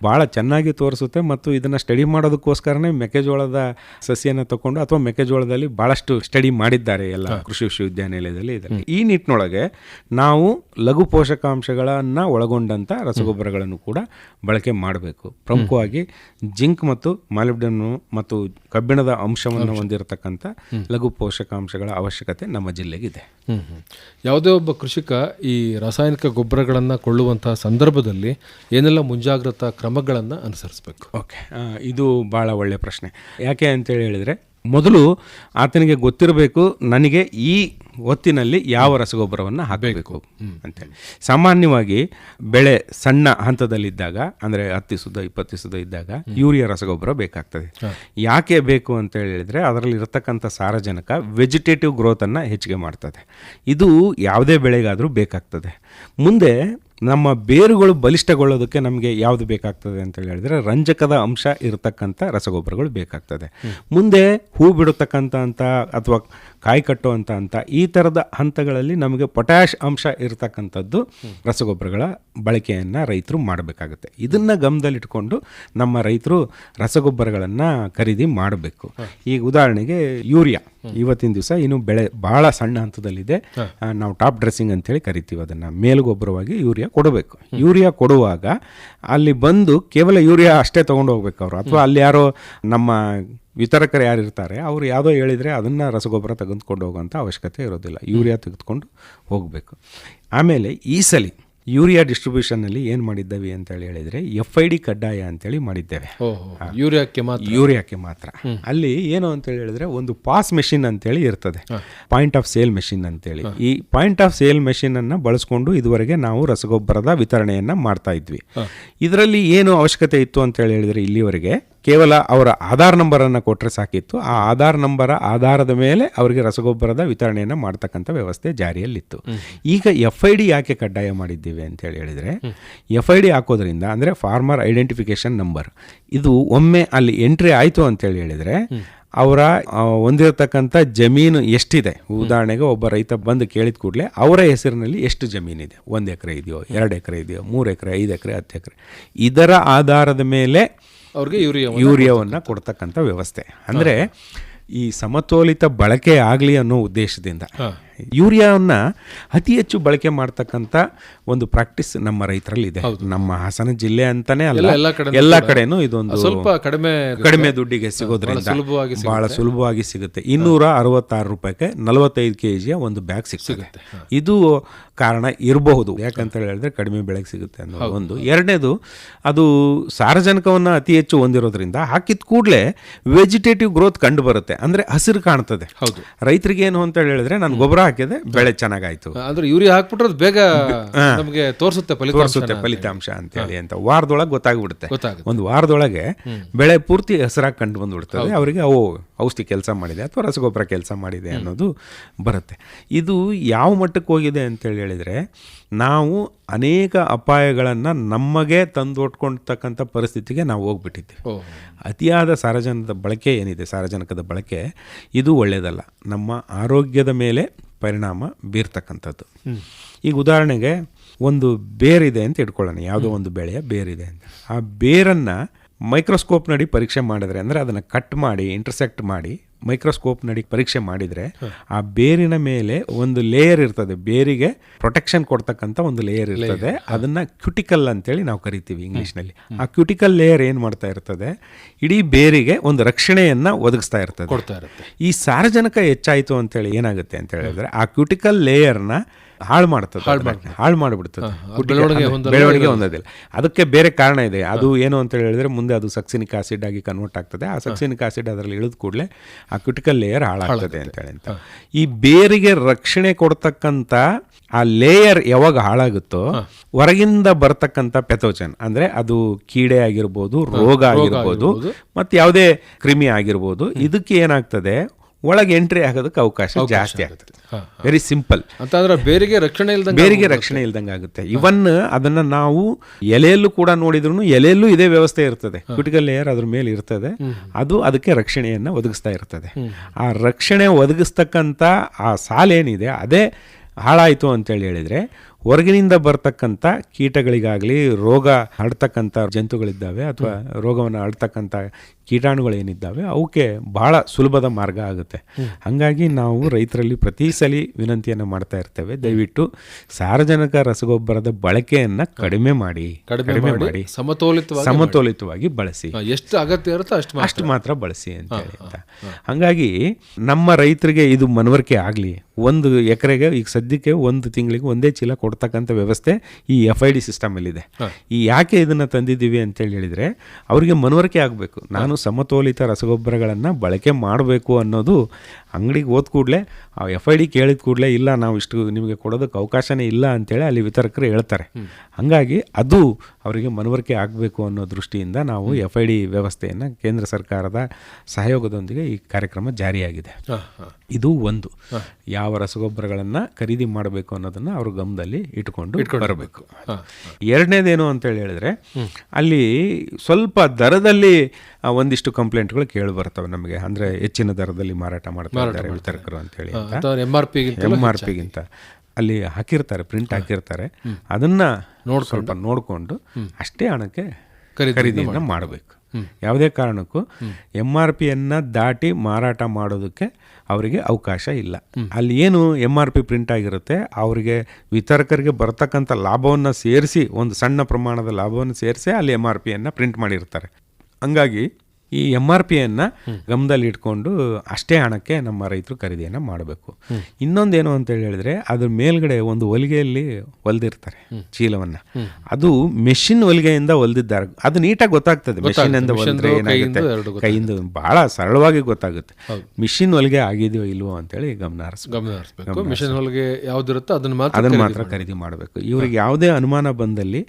ಭಾಳ ಚೆನ್ನಾಗಿ ತೋರಿಸುತ್ತೆ. ಮತ್ತು ಇದನ್ನು ಸ್ಟಡಿ ಮಾಡೋದಕ್ಕೋಸ್ಕರನೇ ಮೆಕ್ಕೆಜೋಳದ ಸಸಿಯನ್ನು ತಗೊಂಡು ಅಥವಾ ಮೆಕ್ಕೆಜೋಳದಲ್ಲಿ ಭಾಳಷ್ಟು ಸ್ಟಡಿ ಮಾಡಿದ್ದಾರೆ ಎಲ್ಲ ಕೃಷಿ ವಿಶ್ವವಿದ್ಯಾನಿಲಯದಲ್ಲಿ. ಇದರಲ್ಲಿ ಈ ನಿಟ್ಟಿನೊಳಗೆ ನಾವು ಲಘು ಪೋಷಕಾಂಶಗಳನ್ನು ಒಳಗೊಂಡಂಥ ರಸಗೊಬ್ಬರಗಳನ್ನು ಕೂಡ ಬಳಕೆ ಮಾಡಬೇಕು. ಪ್ರಮುಖವಾಗಿ ಜಿಂಕ್ ಮತ್ತು ಮಾಲಿಬ್ಡಿನಮ್ ಮತ್ತು ಕಬ್ಬಿಣದ ಅಂಶವನ್ನು ಹೊಂದಿರತಕ್ಕಂಥ ಲಘು ಪೋಷಕಾಂಶಗಳ ಅವಶ್ಯಕತೆ ನಮ್ಮ ಜಿಲ್ಲೆಗಿದೆ. ಯಾವುದೇ ಒಬ್ಬ ಕೃಷಿಕ ಈ ರಾಸಾಯನಿಕ ಗೊಬ್ಬರಗಳನ್ನು ಕೊಳ್ಳುವಂತಹ ಸಂದರ್ಭದಲ್ಲಿ ಏನೆಲ್ಲ ಮುಂಜಾಗ್ರತಾ ಕ್ರಮಗಳನ್ನು ಅನುಸರಿಸಬೇಕು? ಓಕೆ, ಇದು ಭಾಳ ಒಳ್ಳೆಯ ಪ್ರಶ್ನೆ. ಯಾಕೆ ಅಂತೇಳಿ ಹೇಳಿದರೆ ಮೊದಲು ಆತನಿಗೆ ಗೊತ್ತಿರಬೇಕು ನನಗೆ ಈ ಹೊತ್ತಿನಲ್ಲಿ ಯಾವ ರಸಗೊಬ್ಬರವನ್ನು ಹಾಕಬೇಕು ಅಂತೇಳಿ. ಸಾಮಾನ್ಯವಾಗಿ ಬೆಳೆ ಸಣ್ಣ ಹಂತದಲ್ಲಿದ್ದಾಗ ಅಂದರೆ 10 ದಿವಸದ 20 ದಿವಸದ ಇದ್ದಾಗ ಯೂರಿಯಾ ರಸಗೊಬ್ಬರ ಬೇಕಾಗ್ತದೆ. ಯಾಕೆ ಬೇಕು ಅಂತ ಹೇಳಿದರೆ ಅದರಲ್ಲಿ ಇರತಕ್ಕಂಥ ಸಾರಜನಕ ವೆಜಿಟೇಟಿವ್ ಗ್ರೋತನ್ನು ಹೆಚ್ಚಿಗೆ ಮಾಡ್ತದೆ. ಇದು ಯಾವುದೇ ಬೆಳೆಗಾದರೂ ಬೇಕಾಗ್ತದೆ. ಮುಂದೆ ನಮ್ಮ ಬೇರುಗಳು ಬಲಿಷ್ಠಗೊಳ್ಳೋದಕ್ಕೆ ನಮಗೆ ಯಾವುದು ಬೇಕಾಗ್ತದೆ ಅಂತ ಹೇಳಿದ್ರೆ ರಂಜಕದ ಅಂಶ ಇರತಕ್ಕಂಥ ರಸಗೊಬ್ಬರಗಳು ಬೇಕಾಗ್ತದೆ. ಮುಂದೆ ಹೂ ಬಿಡತಕ್ಕಂಥ ಅಥವಾ ಕಾಯಿ ಕಟ್ಟುವಂಥ ಈ ಥರದ ಹಂತಗಳಲ್ಲಿ ನಮಗೆ ಪೊಟ್ಯಾಷ್ ಅಂಶ ಇರತಕ್ಕಂಥದ್ದು ರಸಗೊಬ್ಬರಗಳ ಬಳಕೆಯನ್ನು ರೈತರು ಮಾಡಬೇಕಾಗುತ್ತೆ. ಇದನ್ನು ಗಮನದಲ್ಲಿಟ್ಕೊಂಡು ನಮ್ಮ ರೈತರು ರಸಗೊಬ್ಬರಗಳನ್ನು ಖರೀದಿ ಮಾಡಬೇಕು. ಈಗ ಉದಾಹರಣೆಗೆ ಯೂರಿಯಾ ಇವತ್ತಿನ ದಿವಸ ಇನ್ನು ಬೆಳೆ ಭಾಳ ಸಣ್ಣ ಹಂತದಲ್ಲಿದೆ. ನಾವು ಟಾಪ್ ಡ್ರೆಸ್ಸಿಂಗ್ ಅಂತೇಳಿ ಕರಿತೀವಿ. ಅದನ್ನು ಮೇಲುಗೊಬ್ಬರವಾಗಿ ಯೂರಿಯಾ ಕೊಡಬೇಕು. ಯೂರಿಯಾ ಕೊಡುವಾಗ ಅಲ್ಲಿ ಬಂದು ಕೇವಲ ಯೂರಿಯಾ ಅಷ್ಟೇ ತೊಗೊಂಡು ಹೋಗ್ಬೇಕು ಅವರು, ಅಥವಾ ಅಲ್ಲಿ ಯಾರೋ ನಮ್ಮ ವಿತರಕರು ಯಾರು ಇರ್ತಾರೆ ಅವರು ಯಾವುದೋ ಹೇಳಿದರೆ ಅದನ್ನು ರಸಗೊಬ್ಬರ ತೆಗೆದುಕೊಂಡು ಹೋಗೋಂಥ ಅವಶ್ಯಕತೆ ಇರೋದಿಲ್ಲ. ಯೂರಿಯಾ ತೆಗೆದುಕೊಂಡು ಹೋಗಬೇಕು. ಆಮೇಲೆ ಈ ಸಲ ಯೂರಿಯಾ ಡಿಸ್ಟ್ರಿಬ್ಯೂಷನ್ನಲ್ಲಿ ಏನು ಮಾಡಿದ್ದೇವೆ ಅಂತೇಳಿ ಹೇಳಿದರೆ FID ಕಡ್ಡಾಯ ಅಂತೇಳಿ ಮಾಡಿದ್ದೇವೆ. ಯೂರಿಯಾಕ್ಕೆ ಮಾತ್ರ. ಅಲ್ಲಿ ಏನು ಅಂತೇಳಿ ಹೇಳಿದ್ರೆ ಒಂದು ಪಾಸ್ ಮೆಷಿನ್ ಅಂತೇಳಿ ಇರ್ತದೆ, ಪಾಯಿಂಟ್ ಆಫ್ ಸೇಲ್ ಮೆಷಿನ್ ಅಂತೇಳಿ. ಈ ಪಾಯಿಂಟ್ ಆಫ್ ಸೇಲ್ ಮೆಷಿನನ್ನು ಬಳಸ್ಕೊಂಡು ಇದುವರೆಗೆ ನಾವು ರಸಗೊಬ್ಬರದ ವಿತರಣೆಯನ್ನು ಮಾಡ್ತಾ ಇದ್ವಿ. ಇದರಲ್ಲಿ ಏನು ಅವಶ್ಯಕತೆ ಇತ್ತು ಅಂತೇಳಿ ಹೇಳಿದರೆ ಇಲ್ಲಿವರೆಗೆ ಕೇವಲ ಅವರ ಆಧಾರ್ ನಂಬರನ್ನು ಕೊಟ್ಟರೆ ಸಾಕಿತ್ತು. ಆ ಆಧಾರ್ ನಂಬರ ಆಧಾರದ ಮೇಲೆ ಅವರಿಗೆ ರಸಗೊಬ್ಬರದ ವಿತರಣೆಯನ್ನು ಮಾಡ್ತಕ್ಕಂಥ ವ್ಯವಸ್ಥೆ ಜಾರಿಯಲ್ಲಿತ್ತು. ಈಗ FID ಯಾಕೆ ಕಡ್ಡಾಯ ಮಾಡಿದ್ದೀವಿ ಅಂತೇಳಿ ಹೇಳಿದರೆ FID ಹಾಕೋದ್ರಿಂದ ಅಂದರೆ ಫಾರ್ಮರ್ ಐಡೆಂಟಿಫಿಕೇಶನ್ ನಂಬರ್, ಇದು ಒಮ್ಮೆ ಅಲ್ಲಿ ಎಂಟ್ರಿ ಆಯಿತು ಅಂತೇಳಿ ಹೇಳಿದರೆ ಅವರ ಹೊಂದಿರತಕ್ಕಂಥ ಜಮೀನು ಎಷ್ಟಿದೆ, ಉದಾಹರಣೆಗೆ ಒಬ್ಬ ರೈತ ಬಂದು ಕೇಳಿದ ಕೂಡಲೇ ಅವರ ಹೆಸರಿನಲ್ಲಿ ಎಷ್ಟು ಜಮೀನಿದೆ, 1 ಎಕರೆ ಇದೆಯೋ, 2 ಎಕರೆ ಇದೆಯೋ, 3 ಎಕರೆ, 5 ಎಕರೆ, 10 ಎಕರೆ, ಇದರ ಆಧಾರದ ಮೇಲೆ ಅವ್ರಿಗೆ ಯೂರಿಯಾವನ್ನು ಕೊಡ್ತಕ್ಕಂಥ ವ್ಯವಸ್ಥೆ. ಅಂದರೆ ಈ ಸಮತೋಲಿತ ಬಳಕೆ ಆಗಲಿ ಅನ್ನೋ ಉದ್ದೇಶದಿಂದ ಯೂರಿಯಾವನ್ನು ಅತಿ ಹೆಚ್ಚು ಬಳಕೆ ಮಾಡ್ತಕ್ಕಂಥ ಒಂದು ಪ್ರಾಕ್ಟೀಸ್ ನಮ್ಮ ರೈತರಲ್ಲಿ ಇದೆ. ನಮ್ಮ ಹಾಸನ ಜಿಲ್ಲೆ ಅಂತಾನೆ ಅಲ್ಲ, ಎಲ್ಲ ಕಡೆನೂ ಇದೊಂದು ಸ್ವಲ್ಪ ಕಡಿಮೆ ದುಡ್ಡಿಗೆ ಸಿಗೋದ್ರಿಂದ ಬಹಳ ಸುಲಭವಾಗಿ ಸಿಗುತ್ತೆ. 266 ರೂಪಾಯಿಗೆ 45 kg ಒಂದು ಬ್ಯಾಗ್ ಸಿಗುತ್ತೆ. ಇದು ಕಾರಣ ಇರಬಹುದು, ಯಾಕಂತ ಹೇಳಿದ್ರೆ ಕಡಿಮೆ ಬೆಳೆಗೆ ಸಿಗುತ್ತೆ ಅನ್ನೋ ಒಂದು. ಎರಡನೇದು, ಅದು ಸಾರಜನಕವನ್ನು ಅತಿ ಹೆಚ್ಚು ಹೊಂದಿರೋದ್ರಿಂದ ಹಾಕಿದ ಕೂಡಲೇ ವೆಜಿಟೇಟಿವ್ ಗ್ರೋತ್ ಕಂಡು ಬರುತ್ತೆ, ಅಂದ್ರೆ ಹಸಿರು ಕಾಣ್ತದೆ. ರೈತರಿಗೆ ಏನು ಅಂತ ಹೇಳಿದ್ರೆ ನಾನು ಗೊಬ್ಬರ ಹಾಕಿದೆ, ಬೆಳೆ ಚೆನ್ನಾಗಾಯ್ತು. ಅಂದ್ರೆ ಯೂರಿಯಾ ಹಾಕ್ಬಿಟ್ರೆ ಅದು ಬೇಗ ನಮಗೆ ತೋರಿಸುತ್ತೆ ಫಲಿತಾಂಶ ಅಂತೇಳಿ ಅಂತ ವಾರದೊಳಗೆ ಗೊತ್ತಾಗ್ಬಿಡುತ್ತೆ. ಗೊತ್ತಾಗುತ್ತೆ. ಒಂದು ವಾರದೊಳಗೆ ಬೆಳೆ ಪೂರ್ತಿ ಹೆಸರಾಗಿ ಕಂಡು ಬಂದ್ಬಿಡ್ತದೆ ಅವರಿಗೆ. ಔಷಧಿ ಕೆಲಸ ಮಾಡಿದೆ ಅಥವಾ ರಸಗೊಬ್ಬರ ಕೆಲಸ ಮಾಡಿದೆ ಅನ್ನೋದು ಬರುತ್ತೆ. ಇದು ಯಾವ ಮಟ್ಟಕ್ಕೆ ಹೋಗಿದೆ ಅಂತೇಳಿ ಹೇಳಿದರೆ, ನಾವು ಅನೇಕ ಅಪಾಯಗಳನ್ನು ನಮಗೆ ತಂದೊಟ್ಕೊಳ್ತಕ್ಕಂಥ ಪರಿಸ್ಥಿತಿಗೆ ನಾವು ಹೋಗ್ಬಿಟ್ಟಿದ್ದೀವಿ. ಅತಿಯಾದ ಸಾರಜನಕದ ಬಳಕೆ ಇದು ಒಳ್ಳೆಯದಲ್ಲ, ನಮ್ಮ ಆರೋಗ್ಯದ ಮೇಲೆ ಪರಿಣಾಮ ಬೀರ್ತಕ್ಕಂಥದ್ದು. ಈಗ ಉದಾಹರಣೆಗೆ ಒಂದು ಬೇರಿದೆ ಅಂತ ಇಟ್ಕೊಳ್ಳೋಣ, ಯಾವುದೋ ಒಂದು ಬೆಳೆಯ ಬೇರಿದೆ ಅಂತ. ಆ ಬೇರನ್ನು ಮೈಕ್ರೋಸ್ಕೋಪ್ ನಡಿ ಪರೀಕ್ಷೆ ಮಾಡಿದ್ರೆ, ಅಂದರೆ ಅದನ್ನು ಕಟ್ ಮಾಡಿ ಇಂಟರ್ಸೆಕ್ಟ್ ಮಾಡಿ ಮೈಕ್ರೋಸ್ಕೋಪ್ ನಡಿ ಪರೀಕ್ಷೆ ಮಾಡಿದರೆ ಆ ಬೇರಿನ ಮೇಲೆ ಒಂದು ಲೇಯರ್ ಇರ್ತದೆ, ಬೇರಿಗೆ ಪ್ರೊಟೆಕ್ಷನ್ ಕೊಡ್ತಕ್ಕಂಥ ಒಂದು ಲೇಯರ್ ಇರ್ತದೆ. ಅದನ್ನು ಕ್ಯೂಟಿಕಲ್ ಅಂತೇಳಿ ನಾವು ಕರಿತೀವಿ ಇಂಗ್ಲೀಷ್ನಲ್ಲಿ. ಆ ಕ್ಯೂಟಿಕಲ್ ಲೇಯರ್ ಏನು ಮಾಡ್ತಾ ಇರ್ತದೆ, ಇಡೀ ಬೇರಿಗೆ ಒಂದು ರಕ್ಷಣೆಯನ್ನು ಒದಗಿಸ್ತಾ ಇರ್ತದೆ. ಈ ಸಾರಜನಕ ಹೆಚ್ಚಾಯಿತು ಅಂತೇಳಿ ಏನಾಗುತ್ತೆ ಅಂತ ಹೇಳಿದ್ರೆ, ಆ ಕ್ಯೂಟಿಕಲ್ ಲೇಯರ್ನ ಹಾಳು ಮಾಡಿಬಿಡ್ತದೆ, ಬೆಳವಣಿಗೆ ಹೊಂದೋದಿಲ್ಲ. ಅದಕ್ಕೆ ಬೇರೆ ಕಾರಣ ಇದೆ. ಅದು ಏನು ಅಂತ ಹೇಳಿದ್ರೆ, ಮುಂದೆ ಅದು ಸಕ್ಸಿನಿಕ್ ಆಸಿಡ್ ಆಗಿ ಕನ್ವರ್ಟ್ ಆಗ್ತದೆ. ಆ ಸಕ್ಸಿನಿಕ್ ಆಸಿಡ್ ಅದರಲ್ಲಿ ಇಳಿದ ಕೂಡಲೇ ಆ ಕ್ಯೂಟಿಕಲ್ ಲೇಯರ್ ಹಾಳಾಗ್ತದೆ ಅಂತೇಳಿ ಅಂತ. ಈ ಬೇರಿಗೆ ರಕ್ಷಣೆ ಕೊಡ್ತಕ್ಕಂಥ ಆ ಲೇಯರ್ ಯಾವಾಗ ಹಾಳಾಗುತ್ತೋ, ಹೊರಗಿಂದ ಬರ್ತಕ್ಕಂಥ ಪೆಥೋಜನ್, ಅಂದರೆ ಅದು ಕೀಡೆ ಆಗಿರ್ಬೋದು, ರೋಗ ಆಗಿರ್ಬೋದು, ಮತ್ತು ಯಾವುದೇ ಕ್ರಿಮಿ ಆಗಿರ್ಬೋದು, ಇದಕ್ಕೆ ಏನಾಗ್ತದೆ, ಒಳಗೆ ಎಂಟ್ರಿ ಆಗೋದಕ್ಕೆ ಅವಕಾಶ ಜಾಸ್ತಿ ಆಗ್ತದೆ. ವೆರಿ ಸಿಂಪಲ್ ಅಂತಂದ್ರೆ ಬೇರಿಗೆ ರಕ್ಷಣೆ ಇಲ್ದಂಗೆ ಆಗುತ್ತೆ. ಇವನ್ ಅದನ್ನ ನಾವು ಎಲೆಯಲ್ಲೂ ಕೂಡ ನೋಡಿದ್ರು, ಎಲೆಯಲ್ಲೂ ಇದೇ ವ್ಯವಸ್ಥೆ ಇರ್ತದೆ, ಕ್ಯೂಟಿಕಲ್ ಲೇಯರ್ ಅದ್ರ ಮೇಲೆ ಇರ್ತದೆ. ಅದು ಅದಕ್ಕೆ ರಕ್ಷಣೆಯನ್ನು ಒದಗಿಸ್ತಾ ಇರ್ತದೆ. ಆ ರಕ್ಷಣೆ ಒದಗಿಸ್ತಕ್ಕಂಥ ಆ ಸಾಲೇನಿದೆ ಅದೇ ಹಾಳಾಯಿತು ಅಂತೇಳಿ ಹೇಳಿದರೆ, ಹೊರಗಿನಿಂದ ಬರ್ತಕ್ಕಂಥ ಕೀಟಗಳಿಗಾಗಲಿ, ರೋಗ ಹರಡ್ತಕ್ಕಂಥ ಜಂತುಗಳಿದ್ದಾವೆ ಅಥವಾ ರೋಗವನ್ನು ಹರಡ್ತಕ್ಕಂಥ ಕೀಟಾಣುಗಳೇನಿದ್ದಾವೆ ಅವಕ್ಕೆ ಬಹಳ ಸುಲಭದ ಮಾರ್ಗ ಆಗುತ್ತೆ. ಹಾಗಾಗಿ ನಾವು ರೈತರಲ್ಲಿ ಪ್ರತಿ ಸಲ ವಿನಂತಿಯನ್ನು ಮಾಡ್ತಾ ಇರ್ತೇವೆ, ದಯವಿಟ್ಟು ಸಾರಜನಕ ರಸಗೊಬ್ಬರದ ಬಳಕೆಯನ್ನು ಕಡಿಮೆ ಮಾಡಿ ಸಮತೋಲಿತವಾಗಿ ಬಳಸಿ, ಎಷ್ಟು ಅಗತ್ಯ ಇರುತ್ತೋ ಅಷ್ಟು ಮಾತ್ರ ಬಳಸಿ ಅಂತೇಳಿ ಅಂತ. ಹಾಗಾಗಿ ನಮ್ಮ ರೈತರಿಗೆ ಇದು ಮನವರಿಕೆ ಆಗಲಿ. ಒಂದು ಎಕರೆಗೆ ಈಗ ಸದ್ಯಕ್ಕೆ ಒಂದು ತಿಂಗಳಿಗೆ ಒಂದೇ ಚೀಲ ಕೊಡ್ತಕ್ಕಂಥ ವ್ಯವಸ್ಥೆ ಈ FID ಸಿಸ್ಟಮಲ್ಲಿದೆ. ಈ ಯಾಕೆ ಇದನ್ನು ತಂದಿದ್ದೀವಿ ಅಂತೇಳಿ ಹೇಳಿದರೆ, ಅವರಿಗೆ ಮನವರಿಕೆ ಆಗಬೇಕು. ನಾನು ಸಮತೋಲಿತ ರಸಗೊಬ್ಬರಗಳನ್ನು ಬಳಕೆ ಮಾಡಬೇಕು ಅನ್ನೋದು ಅಂಗಡಿಗೆ ಹೋದ ಕೂಡಲೇ, ಆ FID ಕೇಳಿದ ಕೂಡಲೇ ಇಲ್ಲ ನಾವು ಇಷ್ಟು ನಿಮಗೆ ಕೊಡೋದಕ್ಕೆ ಅವಕಾಶನೇ ಇಲ್ಲ ಅಂತೇಳಿ ಅಲ್ಲಿ ವಿತರಕರು ಹೇಳ್ತಾರೆ. ಹಾಗಾಗಿ ಅದು ಅವರಿಗೆ ಮನವರಿಕೆ ಆಗಬೇಕು ಅನ್ನೋ ದೃಷ್ಟಿಯಿಂದ ನಾವು FID ವ್ಯವಸ್ಥೆಯನ್ನು ಕೇಂದ್ರ ಸರ್ಕಾರದ ಸಹಯೋಗದೊಂದಿಗೆ ಈ ಕಾರ್ಯಕ್ರಮ ಜಾರಿಯಾಗಿದೆ. ಇದು ಒಂದು, ಯಾವ ರಸಗೊಬ್ಬರಗಳನ್ನು ಖರೀದಿ ಮಾಡಬೇಕು ಅನ್ನೋದನ್ನು ಅವರು ಗಮನದಲ್ಲಿ ಇಟ್ಕೊಂಡು ಬರಬೇಕು. ಎರಡನೇದೇನು ಅಂತೇಳಿ ಹೇಳಿದ್ರೆ, ಅಲ್ಲಿ ಸ್ವಲ್ಪ ದರದಲ್ಲಿ ಒಂದಿಷ್ಟು ಕಂಪ್ಲೇಂಟ್ಗಳು ಕೇಳಿ ಬರ್ತವೆ ನಮಗೆ. ಅಂದರೆ ಹೆಚ್ಚಿನ ದರದಲ್ಲಿ ಮಾರಾಟ ಮಾಡ್ತಾರೆ ವಿತರಕರು ಅಂತೇಳಿ, MRP ಗಿಂತ ಅಲ್ಲಿ ಹಾಕಿರ್ತಾರೆ, ಪ್ರಿಂಟ್ ಹಾಕಿರ್ತಾರೆ. ಅದನ್ನ ಸ್ವಲ್ಪ ನೋಡಿಕೊಂಡು ಅಷ್ಟೇ ಹಣಕ್ಕೆ ಖರೀದಿಯನ್ನು ಮಾಡಬೇಕು. ಯಾವುದೇ ಕಾರಣಕ್ಕೂ MRPಯನ್ನು ದಾಟಿ ಮಾರಾಟ ಮಾಡೋದಕ್ಕೆ ಅವರಿಗೆ ಅವಕಾಶ ಇಲ್ಲ. ಅಲ್ಲಿ ಏನು MRP ಪ್ರಿಂಟ್ ಆಗಿರುತ್ತೆ, ಅವರಿಗೆ ವಿತರಕರಿಗೆ ಬರ್ತಕ್ಕಂಥ ಲಾಭವನ್ನು ಸೇರಿಸಿ, ಒಂದು ಸಣ್ಣ ಪ್ರಮಾಣದ ಲಾಭವನ್ನು ಸೇರಿಸಿ ಅಲ್ಲಿ MRPಯನ್ನು ಪ್ರಿಂಟ್ ಮಾಡಿರ್ತಾರೆ. ಹಂಗಾಗಿ ಈ MRPಯನ್ನು ಗಮನದಲ್ಲಿ ಇಟ್ಕೊಂಡು ಅಷ್ಟೇ ಹಣಕ್ಕೆ ನಮ್ಮ ರೈತರು ಖರೀದಿಯನ್ನು ಮಾಡಬೇಕು. ಇನ್ನೊಂದೇನು ಅಂತೇಳಿ ಹೇಳಿದ್ರೆ, ಅದ್ರ ಮೇಲ್ಗಡೆ ಒಂದು ಹೊಲಿಗೆಯಲ್ಲಿ ಹೊಲಿದಿರ್ತಾರೆ ಚೀಲವನ್ನು. ಅದು ಮೆಷಿನ್ ಹೊಲಿಗೆಯಿಂದ ಹೊಲಿದಿದ್ದಾರೆ. ಅದು ನೀಟಾಗಿ ಗೊತ್ತಾಗ್ತದೆ. ಮೆಷಿನಿಂದ ಹೊಲಿದ್ರೆ ಏನಾಗುತ್ತೆ, ಕೈಯಿಂದ ಬಹಳ ಸರಳವಾಗಿ ಗೊತ್ತಾಗುತ್ತೆ. ಮಿಷಿನ್ ಹೊಲಿಗೆ ಆಗಿದೆಯೋ ಇಲ್ವೋ ಅಂತೇಳಿ ಗಮನ ಹರಿಸಬೇಕು. ಮಿಷಿನ್ ಹೊಲಿಗೆ ಯಾವ್ದಿರುತ್ತೋ ಅದನ್ನ ಮಾತ್ರ ಖರೀದಿ ಮಾಡಬೇಕು. ಇವ್ರಿಗೆ ಯಾವುದೇ ಅನುಮಾನ ಬಂದಲ್ಲಿ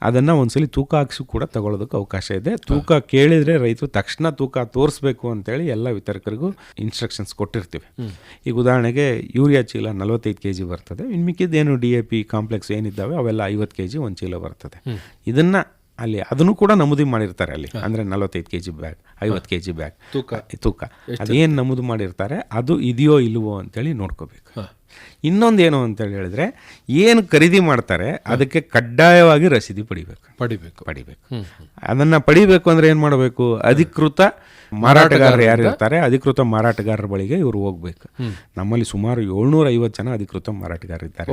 ಅದನ್ನು ಒಂದ್ಸಲಿ ತೂಕ ಹಾಕಿಸಿ ಕೂಡ ತಗೊಳ್ಳೋದಕ್ಕೆ ಅವಕಾಶ ಇದೆ. ತೂಕ ಕೇಳಿದರೆ ರೈತರು ತಕ್ಷಣ ತೂಕ ತೋರಿಸ್ಬೇಕು ಅಂತೇಳಿ ಎಲ್ಲ ವಿತರಕರಿಗೂ ಇನ್ಸ್ಟ್ರಕ್ಷನ್ಸ್ ಕೊಟ್ಟಿರ್ತೀವಿ. ಈಗ ಉದಾಹರಣೆಗೆ ಯೂರಿಯಾ ಚೀಲ 45 kg ಬರ್ತದೆ, ಇನ್ನು ಮಿಕ್ಕಿದ್ದೇನು DAP ಕಾಂಪ್ಲೆಕ್ಸ್ ಏನಿದ್ದಾವೆ ಅವೆಲ್ಲ 50 kg ಒಂದು ಚೀಲ ಬರ್ತದೆ. ಇದನ್ನು ಅಲ್ಲಿ ಅದನ್ನು ಕೂಡ ನಮೂದಿ ಮಾಡಿರ್ತಾರೆ ಅಲ್ಲಿ. ಅಂದರೆ 45 kg ಬ್ಯಾಗ್, 50 kg ಬ್ಯಾಗ್ ತೂಕ ಅದೇನು ನಮೂದು ಮಾಡಿರ್ತಾರೆ ಅದು ಇದೆಯೋ ಇಲ್ವೋ ಅಂತೇಳಿ ನೋಡ್ಕೋಬೇಕು. ಇನ್ನೊಂದೇನು ಅಂತೇಳಿ ಹೇಳಿದ್ರೆ, ಏನು ಖರೀದಿ ಮಾಡ್ತಾರೆ ಅದಕ್ಕೆ ಕಡ್ಡಾಯವಾಗಿ ರಸೀದಿ ಪಡಿಬೇಕು. ಅದನ್ನು ಪಡಿಬೇಕು ಅಂದರೆ ಏನು ಮಾಡಬೇಕು, ಅಧಿಕೃತ ಮಾರಾಟಗಾರರು ಯಾರು ಇರ್ತಾರೆ ಅಧಿಕೃತ ಮಾರಾಟಗಾರರ ಬಳಿಗೆ ಇವರು ಹೋಗ್ಬೇಕು. ನಮ್ಮಲ್ಲಿ ಸುಮಾರು 750 ಜನ ಅಧಿಕೃತ ಮಾರಾಟಗಾರರಿದ್ದಾರೆ.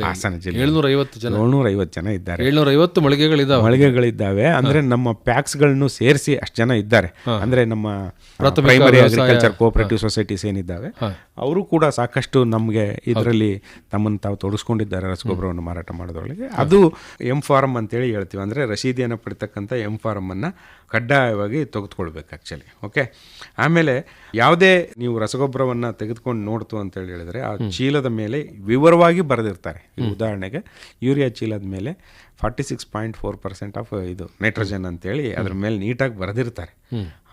ಹಾಸನ ಜಿಲ್ಲೆ 750 ಜನ ಇದ್ದಾರೆ. 750 ಮಳಿಗೆಗಳಿದ್ದಾವೆ. ಅಂದ್ರೆ ನಮ್ಮ ಪ್ಯಾಕ್ಸ್ಗಳನ್ನು ಸೇರಿಸಿ ಅಷ್ಟು ಜನ ಇದ್ದಾರೆ. ಅಂದ್ರೆ ನಮ್ಮ ಪ್ರೈಮರಿ ಅಗ್ರಿಕಲ್ಚರ್ ಕೋಆಪರೇಟಿವ್ ಸೊಸೈಟೀಸ್ ಏನಿದ್ದಾವೆ ಅವರು ಕೂಡ ಸಾಕಷ್ಟು ನಮಗೆ ಇದರಲ್ಲಿ ತಮ್ಮನ್ನು ತಾವು ತೊಡಗಿಸ್ಕೊಂಡಿದ್ದಾರೆ ರಸಗೊಬ್ಬರವನ್ನು ಮಾರಾಟ ಮಾಡೋದ್ರೊಳಗೆ. ಅದು ಎಂ ಫಾರಮ್ ಅಂತೇಳಿ ಹೇಳ್ತೀವಿ, ಅಂದರೆ ರಸೀದಿಯನ್ನು ಪಡಿತಕ್ಕಂಥ ಎಂ ಫಾರಮನ್ನು ಕಡ್ಡಾಯವಾಗಿ ತೆಗೆದುಕೊಳ್ಬೇಕು ಆ್ಯಕ್ಚುಲಿ. ಓಕೆ, ಆಮೇಲೆ ಯಾವುದೇ ನೀವು ರಸಗೊಬ್ಬರವನ್ನು ತೆಗೆದುಕೊಂಡು ನೋಡ್ತು ಅಂತೇಳಿ ಹೇಳಿದ್ರೆ ಆ ಚೀಲದ ಮೇಲೆ ವಿವರವಾಗಿ ಬರೆದಿರ್ತಾರೆ. ಉದಾಹರಣೆಗೆ ಯೂರಿಯಾ ಚೀಲದ ಮೇಲೆ 46.4% ಆಫ್ ಇದು ನೈಟ್ರೋಜನ್ ಅಂತೇಳಿ ಅದ್ರ ಮೇಲೆ ನೀಟಾಗಿ ಬರೆದಿರ್ತಾರೆ.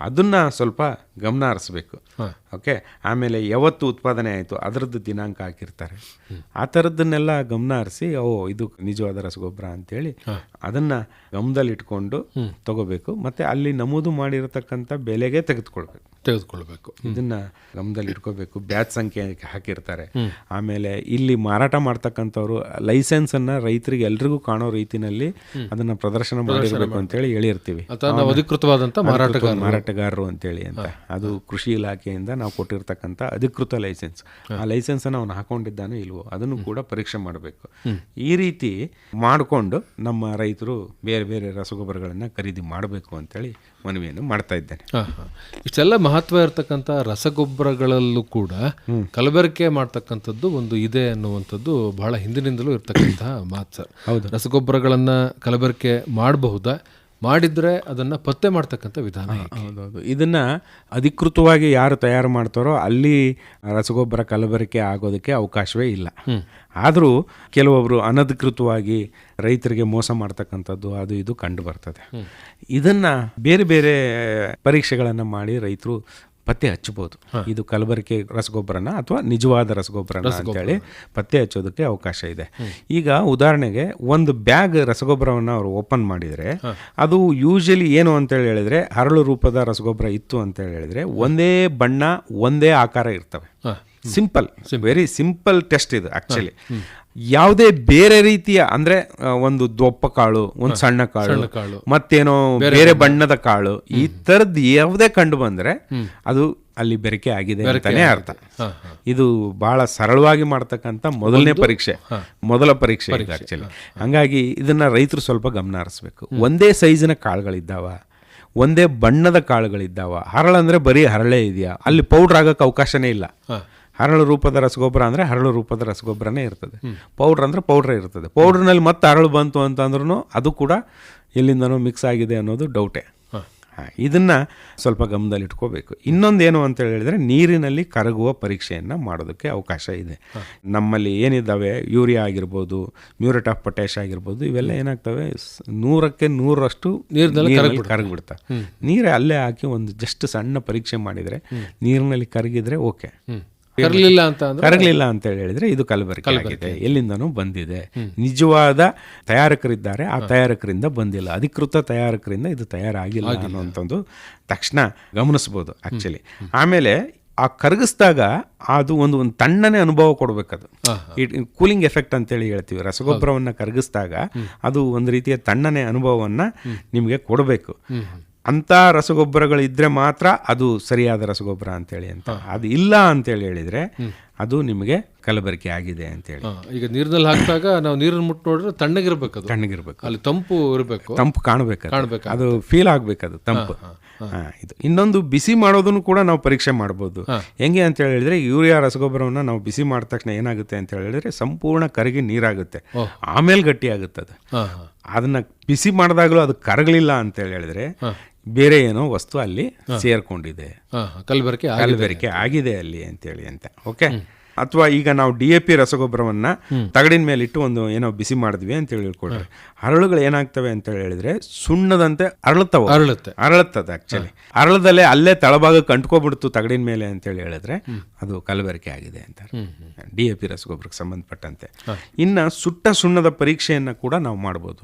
ಅದನ್ನ ಸ್ವಲ್ಪ ಗಮನ ಹರಿಸ್ಬೇಕು. ಓಕೆ, ಆಮೇಲೆ ಯಾವತ್ತು ಉತ್ಪಾದನೆ ಆಯಿತು ಅದರದ್ದು ದಿನಾಂಕ ಹಾಕಿರ್ತಾರೆ. ಆ ಥರದ್ದನ್ನೆಲ್ಲ ಗಮನ ಹರಿಸಿ ಇದು ನಿಜವಾದ ರಸಗೊಬ್ಬರ ಅಂತೇಳಿ ಅದನ್ನು ಗಮನದಲ್ಲಿ ಇಟ್ಕೊಂಡು ತಗೋಬೇಕು. ಮತ್ತು ಅಲ್ಲಿ ನಮೂದು ಮಾಡಿರತಕ್ಕಂಥ ಬೆಲೆಗೆ ತೆಗೆದುಕೊಳ್ಬೇಕು. ಇದನ್ನ ಗಮನದಲ್ಲಿ ಇಟ್ಕೋಬೇಕು. ಬ್ಯಾಚ್ ಸಂಖ್ಯೆ ಹಾಕಿರ್ತಾರೆ. ಆಮೇಲೆ ಇಲ್ಲಿ ಮಾರಾಟ ಮಾಡ್ತಕ್ಕಂಥವ್ರು ಲೈಸೆನ್ಸನ್ನು ರೈತರಿಗೆ ಎಲ್ರಿಗೂ ಕಾಣೋ ರೀತಿನಲ್ಲಿ ಅದನ್ನ ಪ್ರದರ್ಶನ ಮಾಡಿರಬೇಕು ಅಂತೇಳಿ ಹೇಳಿರ್ತೀವಿ. ಅಧಿಕೃತವಾದಂಥ ಮಾರಾಟಗಾರರು ಅಂತೇಳಿ ಅಂತ. ಅದು ಕೃಷಿ ಇಲಾಖೆಯಿಂದ ನಾವು ಕೊಟ್ಟಿರ್ತಕ್ಕಂಥ ಅಧಿಕೃತ ಲೈಸೆನ್ಸ್. ಆ ಲೈಸೆನ್ಸನ್ನು ಅವನು ಹಾಕೊಂಡಿದ್ದಾನೋ ಇಲ್ವೋ ಅದನ್ನು ಕೂಡ ಪರೀಕ್ಷೆ ಮಾಡಬೇಕು. ಈ ರೀತಿ ಮಾಡಿಕೊಂಡು ನಮ್ಮ ರೈತರು ಬೇರೆ ಬೇರೆ ರಸಗೊಬ್ಬರಗಳನ್ನು ಖರೀದಿ ಮಾಡಬೇಕು ಅಂತೇಳಿ ಮನವಿಯನ್ನು ಮಾಡ್ತಾ ಇದ್ದೇನೆ. ಇಷ್ಟೆಲ್ಲ ಮಹತ್ವ ಇರತಕ್ಕಂಥ ರಸಗೊಬ್ಬರಗಳಲ್ಲೂ ಕೂಡ ಕಲಬೆರಕೆ ಮಾಡ್ತಕ್ಕಂಥದ್ದು ಒಂದು ಇದೆ ಅನ್ನುವಂಥದ್ದು ಬಹಳ ಹಿಂದಿನಿಂದಲೂ ಇರ್ತಕ್ಕಂತಹ ಮಾತು ಸರ್. ಹೌದು, ರಸಗೊಬ್ಬರಗಳನ್ನು ಕಲಬೆರಕೆ ಮಾಡಬಹುದಾ, ಮಾಡಿದ್ರೆ ಅದನ್ನ ಪತ್ತೆ ಮಾಡ್ತಕ್ಕಂಥ ವಿಧಾನ? ಹೌದೌದು, ಇದನ್ನ ಅಧಿಕೃತವಾಗಿ ಯಾರು ತಯಾರು ಮಾಡ್ತಾರೋ ಅಲ್ಲಿ ರಸಗೊಬ್ಬರ ಕಲಬೆರಕೆ ಆಗೋದಕ್ಕೆ ಅವಕಾಶವೇ ಇಲ್ಲ. ಆದರೂ ಕೆಲವೊಬ್ಬರು ಅನಧಿಕೃತವಾಗಿ ರೈತರಿಗೆ ಮೋಸ ಮಾಡ್ತಕ್ಕಂಥದ್ದು ಅದು ಇದು ಕಂಡು ಬರ್ತದೆ. ಇದನ್ನ ಬೇರೆ ಬೇರೆ ಪರೀಕ್ಷೆಗಳನ್ನು ಮಾಡಿ ರೈತರು ಪತ್ತೆ ಹಚ್ಚಬಹುದು. ಇದು ಕಲಬೆರಕೆ ರಸಗೊಬ್ಬರನ ಅಥವಾ ನಿಜವಾದ ರಸಗೊಬ್ಬರನ ಅಂತೇಳಿ ಪತ್ತೆ ಹಚ್ಚೋದಕ್ಕೆ ಅವಕಾಶ ಇದೆ. ಈಗ ಉದಾಹರಣೆಗೆ ಒಂದು ಬ್ಯಾಗ್ ರಸಗೊಬ್ಬರವನ್ನು ಅವರು ಓಪನ್ ಮಾಡಿದರೆ ಅದು ಯೂಶಲಿ ಏನು ಅಂತೇಳಿ ಹೇಳಿದ್ರೆ ಹರಳು ರೂಪದ ರಸಗೊಬ್ಬರ ಇತ್ತು ಅಂತೇಳಿ ಹೇಳಿದ್ರೆ ಒಂದೇ ಬಣ್ಣ ಒಂದೇ ಆಕಾರ ಇರ್ತವೆ. ಸಿಂಪಲ್, ವೆರಿ ಸಿಂಪಲ್ ಟೆಸ್ಟ್ ಇದು ಆಕ್ಚುಲಿ. ಯಾವುದೇ ಬೇರೆ ರೀತಿಯ ಅಂದ್ರೆ ಒಂದು ದೊಪ್ಪ ಕಾಳು, ಒಂದು ಸಣ್ಣ ಕಾಳು, ಮತ್ತೇನೋ ಬೇರೆ ಬಣ್ಣದ ಕಾಳು, ಈ ತರದ್ ಯಾವುದೇ ಕಂಡು ಬಂದ್ರೆ ಅದು ಅಲ್ಲಿ ಬೆರಕೆ ಆಗಿದೆ ಅಂತಾನೆ ಅರ್ಥ. ಇದು ಬಹಳ ಸರಳವಾಗಿ ಮಾಡ್ತಕ್ಕಂಥ ಮೊದಲ ಪರೀಕ್ಷೆ ಇದೆ ಆಕ್ಚುಲಿ. ಹಂಗಾಗಿ ಇದನ್ನ ರೈತರು ಸ್ವಲ್ಪ ಗಮನ ಹರಿಸ್ಬೇಕು. ಒಂದೇ ಸೈಜಿನ ಕಾಳುಗಳಿದ್ದಾವ, ಒಂದೇ ಬಣ್ಣದ ಕಾಳುಗಳಿದ್ದಾವ. ಹರಳಂದ್ರೆ ಬರೀ ಹರಳೇ ಇದೆಯಾ, ಅಲ್ಲಿ ಪೌಡ್ರ್ ಆಗಕ್ಕೆ ಅವಕಾಶನೇ ಇಲ್ಲ. ಹರಳು ರೂಪದ ರಸಗೊಬ್ಬರ ಅಂದರೆ ಹರಳು ರೂಪದ ರಸಗೊಬ್ಬರನೇ ಇರ್ತದೆ. ಪೌಡ್ರ್ ಅಂದರೆ ಪೌಡ್ರೇ ಇರ್ತದೆ. ಪೌಡ್ರ್ನಲ್ಲಿ ಮತ್ತೆ ಹರಳು ಬಂತು ಅಂತಂದ್ರೂ ಅದು ಕೂಡ ಎಲ್ಲಿಂದನೋ ಮಿಕ್ಸ್ ಆಗಿದೆ ಅನ್ನೋದು ಡೌಟೇ. ಇದನ್ನು ಸ್ವಲ್ಪ ಗಮನದಲ್ಲಿ ಇಟ್ಕೋಬೇಕು. ಇನ್ನೊಂದೇನು ಅಂತ ಹೇಳಿದ್ರೆ ನೀರಿನಲ್ಲಿ ಕರಗುವ ಪರೀಕ್ಷೆಯನ್ನು ಮಾಡೋದಕ್ಕೆ ಅವಕಾಶ ಇದೆ. ನಮ್ಮಲ್ಲಿ ಏನಿದ್ದಾವೆ ಯೂರಿಯಾ ಆಗಿರ್ಬೋದು, ಮ್ಯೂರೇಟ್ ಆಫ್ ಪೊಟ್ಯಾಶ್ ಆಗಿರ್ಬೋದು, ಇವೆಲ್ಲ ಏನಾಗ್ತವೆ 100ಕ್ಕೆ 100ರಷ್ಟು ನೀರಿನಲ್ಲಿ ಕರಗಿಬಿಡ್ತವೆ. ನೀರೇ ಅಲ್ಲೇ ಹಾಕಿ ಒಂದು ಜಸ್ಟ್ ಸಣ್ಣ ಪರೀಕ್ಷೆ ಮಾಡಿದರೆ ನೀರಿನಲ್ಲಿ ಕರಗಿದ್ರೆ ಓಕೆ. ಕರಗಲಿಲ್ಲ ಅಂತ ಹೇಳಿದ್ರೆ ಇದು ಕಲಬೆರಕೆ ಆಗಿದೆ, ಎಲ್ಲಿಂದನೂ ಬಂದಿದೆ, ನಿಜವಾದ ತಯಾರಕರಿದ್ದಾರೆ, ಆ ತಯಾರಕರಿಂದ ಬಂದಿಲ್ಲ, ಅಧಿಕೃತ ತಯಾರಕರಿಂದ ಇದು ತಯಾರಾಗಿಲ್ಲ ಅನ್ನುವಂಥದ್ದು ತಕ್ಷಣ ಗಮನಿಸ್ಬೋದು ಆಕ್ಚುಲಿ. ಆಮೇಲೆ ಆ ಕರಗಿಸಿದಾಗ ಅದು ಒಂದು ತಣ್ಣನೆ ಅನುಭವ ಕೊಡಬೇಕದು. ಕೂಲಿಂಗ್ ಎಫೆಕ್ಟ್ ಅಂತೇಳಿ ಹೇಳ್ತೀವಿ. ರಸಗೊಬ್ಬರವನ್ನು ಕರಗಿಸಿದಾಗ ಅದು ಒಂದು ರೀತಿಯ ತಣ್ಣನೆ ಅನುಭವವನ್ನು ನಿಮಗೆ ಕೊಡಬೇಕು. ಅಂಥ ರಸಗೊಬ್ಬರಗಳಿದ್ರೆ ಮಾತ್ರ ಅದು ಸರಿಯಾದ ರಸಗೊಬ್ಬರ ಅಂತೇಳಿ ಅಂತ. ಅದು ಇಲ್ಲ ಅಂತೇಳಿ ಹೇಳಿದ್ರೆ ಅದು ನಿಮಗೆ ಕಲಬೆರಕೆ ಆಗಿದೆ ಅಂತೇಳಿ. ಈಗ ನೀರಿನಲ್ಲಿ ಹಾಕಿದಾಗ ನಾವು ನೀರನ್ನು ಮುಟ್ಟು ನೋಡಿದ್ರೆ ತಣ್ಣಗಿರ್ಬೇಕು, ಅಲ್ಲಿ ತಂಪು ಇರಬೇಕು, ತಂಪು ಕಾಣಬೇಕು, ಅದು ಫೀಲ್ ಆಗ್ಬೇಕು, ಅದು ತಂಪು. ಇದು ಇನ್ನೊಂದು ಬಿಸಿ ಮಾಡೋದನ್ನು ಕೂಡ ನಾವು ಪರೀಕ್ಷೆ ಮಾಡ್ಬೋದು. ಹೆಂಗೆ ಅಂತ ಹೇಳಿದ್ರೆ ಯೂರಿಯಾ ರಸಗೊಬ್ಬರವನ್ನು ನಾವು ಬಿಸಿ ಮಾಡಿದ ತಕ್ಷಣ ಏನಾಗುತ್ತೆ ಅಂತ ಹೇಳಿದ್ರೆ ಸಂಪೂರ್ಣ ಕರಗಿ ನೀರಾಗುತ್ತೆ, ಆಮೇಲೆ ಗಟ್ಟಿ ಆಗುತ್ತೆ ಅದು. ಅದನ್ನ ಬಿಸಿ ಮಾಡಿದಾಗಲೂ ಅದು ಕರಗಲಿಲ್ಲ ಅಂತ ಹೇಳಿದ್ರೆ ಬೇರೆ ಏನೋ ವಸ್ತು ಅಲ್ಲಿ ಸೇರ್ಕೊಂಡಿದೆ, ಕಲಬೆರಕೆ ಆಗಿದೆ ಅಲ್ಲಿ ಅಂತೇಳಿ ಅಂತ. ಓಕೆ, ಅಥವಾ ಈಗ ನಾವು DAP ರಸಗೊಬ್ಬರವನ್ನ ತಗಡಿನ ಮೇಲೆ ಇಟ್ಟು ಒಂದು ಏನೋ ಬಿಸಿ ಮಾಡಿದ್ವಿ ಅಂತ ಹೇಳ್ಕೊಡ್ರಿ, ಹರಳುಗಳು ಏನಾಗ್ತವೆ ಅಂತ ಹೇಳಿದ್ರೆ ಸುಣ್ಣದಂತೆ ಅರಳುತ್ತದೆ ಆಕ್ಚುಲಿ. ಅರಳದಲ್ಲೇ ಅಲ್ಲೇ ತಳಭಾಗಕ್ಕೆ ಅಂಟ್ಕೊಬಿಡ್ತು ತಗಡಿನ ಮೇಲೆ ಅಂತೇಳಿ ಹೇಳಿದ್ರೆ ಅದು ಕಲಬೆರಕೆ ಆಗಿದೆ ಅಂತ DAP ರಸಗೊಬ್ಬರಕ್ಕೆ ಸಂಬಂಧಪಟ್ಟಂತೆ. ಇನ್ನ ಸುಟ್ಟ ಸುಣ್ಣದ ಪರೀಕ್ಷೆಯನ್ನ ಕೂಡ ನಾವು ಮಾಡ್ಬೋದು.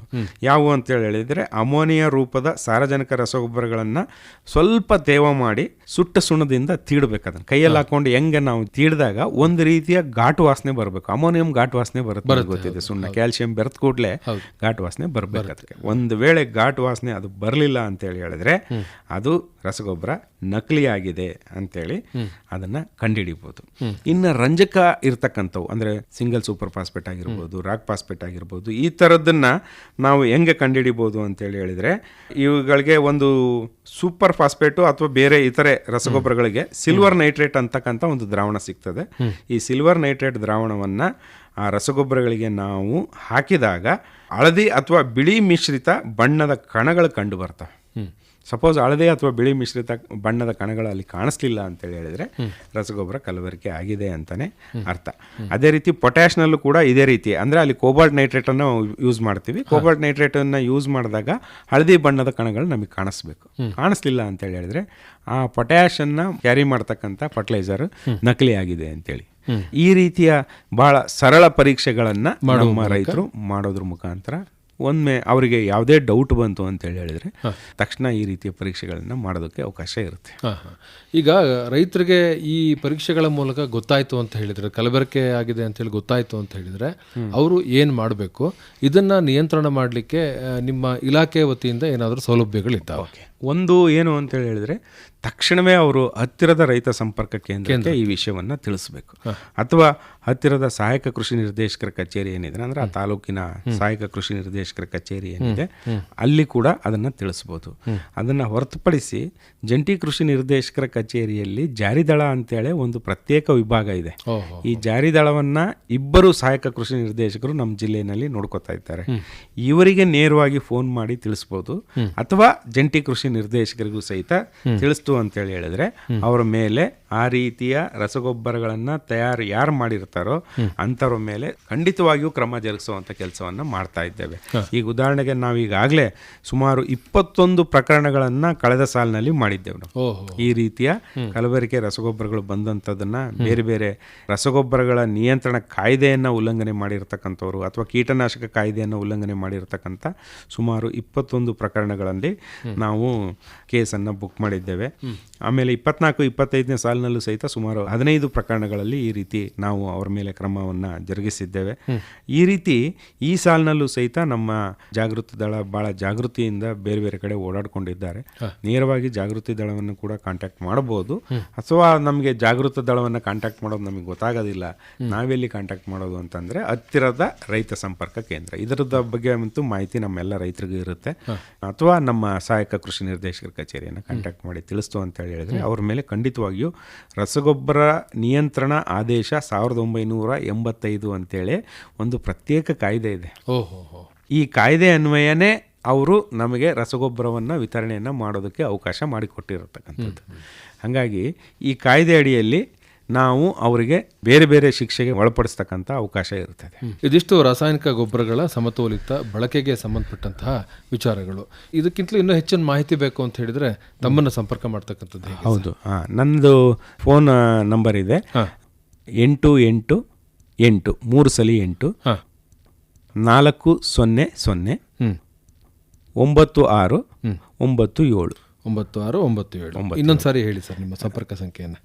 ಯಾವುವು ಅಂತೇಳಿ ಹೇಳಿದ್ರೆ ಅಮೋನಿಯಾ ರೂಪದ ಸಾರಜನಕ ರಸಗೊಬ್ಬರಗಳನ್ನ ಸ್ವಲ್ಪ ತೇವ ಮಾಡಿ ಸುಟ್ಟ ಸುಣ್ಣದಿಂದ ತೀಡ್ಬೇಕು. ಅದನ್ನ ಕೈಯಲ್ಲಿ ಹಾಕೊಂಡು ಹೆಂಗೆ ನಾವು ತೀಡಿದಾಗ ಒಂದು ರೀತಿಯ ಘಾಟು ವಾಸನೆ ಬರಬೇಕು. ಅಮೋನಿಯಂ ಘಾಟು ವಾಸನೆ ಬರುತ್ತೆ, ಗೊತ್ತಿದೆ. ಸುಣ್ಣ ಕ್ಯಾಲ್ಸಿಯಂ ಬೆರೆತ ಕೂಡಲೇ ಘಾಟು ವಾಸನೆ ಬರಬೇಕು. ಅದಕ್ಕೆ ಒಂದು ವೇಳೆ ಘಾಟು ವಾಸನೆ ಅದು ಬರಲಿಲ್ಲ ಅಂತೇಳಿ ಹೇಳಿದ್ರೆ ಅದು ರಸಗೊಬ್ಬರ ನಕಲಿಯಾಗಿದೆ ಅಂತೇಳಿ ಅದನ್ನು ಕಂಡುಹಿಡಿಬೋದು. ಇನ್ನು ರಂಜಕ ಇರ್ತಕ್ಕಂಥವು ಅಂದರೆ ಸಿಂಗಲ್ ಸೂಪರ್ ಫಾಸ್ಫೇಟ್ ಆಗಿರ್ಬೋದು, ರಾಕ್ ಫಾಸ್ಫೇಟ್ ಆಗಿರ್ಬೋದು, ಈ ಥರದ್ದನ್ನು ನಾವು ಹೆಂಗೆ ಕಂಡುಹಿಡಿಬೋದು ಅಂತೇಳಿ ಹೇಳಿದರೆ, ಇವುಗಳಿಗೆ ಒಂದು ಸೂಪರ್ ಫಾಸ್ಫೇಟು ಅಥವಾ ಬೇರೆ ಇತರೆ ರಸಗೊಬ್ಬರಗಳಿಗೆ ಸಿಲ್ವರ್ ನೈಟ್ರೇಟ್ ಅಂತಕ್ಕಂಥ ಒಂದು ದ್ರಾವಣ ಸಿಗ್ತದೆ. ಈ ಸಿಲ್ವರ್ ನೈಟ್ರೇಟ್ ದ್ರಾವಣವನ್ನು ಆ ರಸಗೊಬ್ಬರಗಳಿಗೆ ನಾವು ಹಾಕಿದಾಗ ಹಳದಿ ಅಥವಾ ಬಿಳಿ ಮಿಶ್ರಿತ ಬಣ್ಣದ ಕಣಗಳು ಕಂಡು ಬರ್ತವೆ. ಸಪೋಸ್ ಹಳದಿ ಅಥವಾ ಬಿಳಿ ಮಿಶ್ರಿತ ಬಣ್ಣದ ಕಣಗಳು ಅಲ್ಲಿ ಕಾಣಿಸ್ಲಿಲ್ಲ ಅಂತೇಳಿ ಹೇಳಿದರೆ ರಸಗೊಬ್ಬರ ಕಲಬೆರಕೆ ಆಗಿದೆ ಅಂತಲೇ ಅರ್ಥ. ಅದೇ ರೀತಿ ಪೊಟ್ಯಾಶ್ನಲ್ಲೂ ಕೂಡ ಇದೇ ರೀತಿ, ಅಂದರೆ ಅಲ್ಲಿ ಕೋಬಾಲ್ಟ್ ನೈಟ್ರೇಟನ್ನು ಯೂಸ್ ಮಾಡ್ತೀವಿ. ಕೋಬಾಲ್ಟ್ ನೈಟ್ರೇಟನ್ನು ಯೂಸ್ ಮಾಡಿದಾಗ ಹಳದಿ ಬಣ್ಣದ ಕಣಗಳು ನಮಗೆ ಕಾಣಿಸ್ಬೇಕು. ಕಾಣಿಸ್ಲಿಲ್ಲ ಅಂತೇಳಿ ಹೇಳಿದರೆ ಆ ಪೊಟ್ಯಾಷನ್ನು ಕ್ಯಾರಿ ಮಾಡ್ತಕ್ಕಂಥ ಫರ್ಟಿಲೈಸರ್ ನಕಲಿ ಆಗಿದೆ ಅಂತೇಳಿ. ಈ ರೀತಿಯ ಬಹಳ ಸರಳ ಪರೀಕ್ಷೆಗಳನ್ನು ನಮ್ಮ ರೈತರು ಮಾಡೋದ್ರ ಮುಖಾಂತರ ಒಮ್ಮೆ ಅವರಿಗೆ ಯಾವುದೇ ಡೌಟ್ ಬಂತು ಅಂತೇಳಿ ಹೇಳಿದರೆ ತಕ್ಷಣ ಈ ರೀತಿಯ ಪರೀಕ್ಷೆಗಳನ್ನು ಮಾಡೋದಕ್ಕೆ ಅವಕಾಶ ಇರುತ್ತೆ. ಈಗ ರೈತರಿಗೆ ಈ ಪರೀಕ್ಷೆಗಳ ಮೂಲಕ ಗೊತ್ತಾಯಿತು ಅಂತ ಹೇಳಿದರೆ, ಕಲಬೆರಕೆ ಆಗಿದೆ ಅಂತೇಳಿ ಗೊತ್ತಾಯಿತು ಅಂತ ಹೇಳಿದರೆ ಅವರು ಏನು ಮಾಡಬೇಕು? ಇದನ್ನು ನಿಯಂತ್ರಣ ಮಾಡಲಿಕ್ಕೆ ನಿಮ್ಮ ಇಲಾಖೆ ವತಿಯಿಂದ ಏನಾದರೂ ಸೌಲಭ್ಯಗಳಿದ್ದಾವೆ? ಒಂದು ಏನು ಅಂತೇಳಿ ಹೇಳಿದರೆ, ತಕ್ಷಣವೇ ಅವರು ಹತ್ತಿರದ ರೈತ ಸಂಪರ್ಕ ಕೇಂದ್ರಕ್ಕೆ ಈ ವಿಷಯವನ್ನು ತಿಳಿಸ್ಬೇಕು. ಅಥವಾ ಹತ್ತಿರದ ಸಹಾಯಕ ಕೃಷಿ ನಿರ್ದೇಶಕರ ಕಚೇರಿ ಏನಿದೆ, ಅಂದರೆ ಆ ತಾಲೂಕಿನ ಸಹಾಯಕ ಕೃಷಿ ನಿರ್ದೇಶಕರ ಕಚೇರಿ ಏನಿದೆ ಅಲ್ಲಿ ಕೂಡ ಅದನ್ನು ತಿಳಿಸ್ಬೋದು. ಅದನ್ನು ಹೊರತುಪಡಿಸಿ ಜಂಟಿ ಕೃಷಿ ನಿರ್ದೇಶಕರ ಕಚೇರಿಯಲ್ಲಿ ಜಾರಿದಳ ಅಂತೇಳಿ ಒಂದು ಪ್ರತ್ಯೇಕ ವಿಭಾಗ ಇದೆ. ಈ ಜಾರಿದಳವನ್ನು ಇಬ್ಬರು ಸಹಾಯಕ ಕೃಷಿ ನಿರ್ದೇಶಕರು ನಮ್ಮ ಜಿಲ್ಲೆಯಲ್ಲಿ ನೋಡ್ಕೋತಾ ಇದ್ದಾರೆ. ಇವರಿಗೆ ನೇರವಾಗಿ ಫೋನ್ ಮಾಡಿ ತಿಳಿಸ್ಬೋದು. ಅಥವಾ ಜಂಟಿ ಕೃಷಿ ನಿರ್ದೇಶಕರಿಗೂ ಸಹಿತ ತಿಳಿಸ್ತು ಅಂತೇಳಿ ಹೇಳಿದ್ರೆ ಅವರ ಮೇಲೆ ಆ ರೀತಿಯ ರಸಗೊಬ್ಬರಗಳನ್ನು ಯಾರು ಮಾಡಿರ್ತಾರೋ ಅಂಥವ್ರ ಮೇಲೆ ಖಂಡಿತವಾಗಿಯೂ ಕ್ರಮ ಜರುಗಿಸುವಂಥ ಕೆಲಸವನ್ನು ಮಾಡ್ತಾ ಇದ್ದೇವೆ. ಈಗ ಉದಾಹರಣೆಗೆ ನಾವು ಈಗಾಗಲೇ ಸುಮಾರು 21 ಪ್ರಕರಣಗಳನ್ನು ಕಳೆದ ಸಾಲಿನಲ್ಲಿ ಮಾಡಿದ್ದೇವೆ ನಾವು. ಈ ರೀತಿಯ ಕಲಬೆರಕೆ ರಸಗೊಬ್ಬರಗಳು ಬಂದಂಥದ್ದನ್ನ ಬೇರೆ ಬೇರೆ ರಸಗೊಬ್ಬರಗಳ ನಿಯಂತ್ರಣ ಕಾಯ್ದೆಯನ್ನು ಉಲ್ಲಂಘನೆ ಮಾಡಿರ್ತಕ್ಕಂಥವ್ರು ಅಥವಾ ಕೀಟನಾಶಕ ಕಾಯ್ದೆಯನ್ನು ಉಲ್ಲಂಘನೆ ಮಾಡಿರ್ತಕ್ಕಂಥ ಸುಮಾರು 21 ಪ್ರಕರಣಗಳಲ್ಲಿ ನಾವು ಕೇಸನ್ನು ಬುಕ್ ಮಾಡಿದ್ದೇವೆ. ಆಮೇಲೆ 24-25ನೇ ಸಾಲಿನಲ್ಲೂ ಸಹಿತ ಸುಮಾರು 15 ಪ್ರಕರಣಗಳಲ್ಲಿ ಈ ರೀತಿ ನಾವು ಅವರ ಮೇಲೆ ಕ್ರಮವನ್ನು ಜರುಗಿಸಿದ್ದೇವೆ. ಈ ರೀತಿ ಈ ಸಾಲಿನಲ್ಲೂ ಸಹಿತ ನಮ್ಮ ಜಾಗೃತಿ ದಳ ಬಹಳ ಜಾಗೃತಿಯಿಂದ ಬೇರೆ ಬೇರೆ ಕಡೆ ಓಡಾಡ್ಕೊಂಡಿದ್ದಾರೆ. ನೇರವಾಗಿ ಜಾಗೃತಿ ದಳವನ್ನು ಕೂಡ ಕಾಂಟ್ಯಾಕ್ಟ್ ಮಾಡಬಹುದು. ಅಥವಾ ನಮಗೆ ಜಾಗೃತಿ ದಳವನ್ನು ಕಾಂಟ್ಯಾಕ್ಟ್ ಮಾಡೋದು ನಮಗೆ ಗೊತ್ತಾಗೋದಿಲ್ಲ, ನಾವೆಲ್ಲಿ ಕಾಂಟ್ಯಾಕ್ಟ್ ಮಾಡೋದು ಅಂತಂದರೆ ಹತ್ತಿರದ ರೈತ ಸಂಪರ್ಕ ಕೇಂದ್ರ. ಇದರದ ಬಗ್ಗೆ ಅಂತೂ ಮಾಹಿತಿ ನಮ್ಮೆಲ್ಲ ರೈತರಿಗೂ ಇರುತ್ತೆ. ಅಥವಾ ನಮ್ಮ ಸಹಾಯಕ ಕೃಷಿ ನಿರ್ದೇಶಕರ ಕಚೇರಿಯನ್ನು ಕಾಂಟ್ಯಾಕ್ಟ್ ಮಾಡಿ ತಿಳಿಸ್ತು ಅಂತ ಹೇಳಿದ್ರೆ ಅವ್ರ ಮೇಲೆ ಖಂಡಿತವಾಗಿಯೂ ರಸಗೊಬ್ಬರ ನಿಯಂತ್ರಣ ಆದೇಶ 1985 ಅಂತೇಳಿ ಒಂದು ಪ್ರತ್ಯೇಕ ಕಾಯ್ದೆ ಇದೆ. ಈ ಕಾಯ್ದೆ ಅನ್ವಯನೇ ಅವರು ನಮಗೆ ರಸಗೊಬ್ಬರವನ್ನು ವಿತರಣೆಯನ್ನು ಮಾಡೋದಕ್ಕೆ ಅವಕಾಶ ಮಾಡಿಕೊಟ್ಟಿರತಕ್ಕಂಥದ್ದು. ಹಾಗಾಗಿ ಈ ಕಾಯ್ದೆ ಅಡಿಯಲ್ಲಿ ನಾವು ಅವರಿಗೆ ಬೇರೆ ಬೇರೆ ಶಿಕ್ಷೆಗೆ ಒಳಪಡಿಸ್ತಕ್ಕಂಥ ಅವಕಾಶ ಇರ್ತದೆ. ಇದಿಷ್ಟು ರಾಸಾಯನಿಕ ಗೊಬ್ಬರಗಳ ಸಮತೋಲಿತ ಬಳಕೆಗೆ ಸಂಬಂಧಪಟ್ಟಂತಹ ವಿಚಾರಗಳು. ಇದಕ್ಕಿಂತಲೂ ಇನ್ನೂ ಹೆಚ್ಚಿನ ಮಾಹಿತಿ ಬೇಕು ಅಂತ ಹೇಳಿದ್ರೆ ತಮ್ಮನ್ನು ಸಂಪರ್ಕ ಮಾಡ್ತಕ್ಕಂಥದ್ದು. ಹೌದು, ನನ್ನದು ಫೋನ್ ನಂಬರ್ ಇದೆ 888 3 ಸಲ 8 400 96 97 9697. ಇನ್ನೊಂದು ಸಾರಿ ಹೇಳಿ ಸರ್ ನಿಮ್ಮ ಸಂಪರ್ಕ ಸಂಖ್ಯೆಯನ್ನು.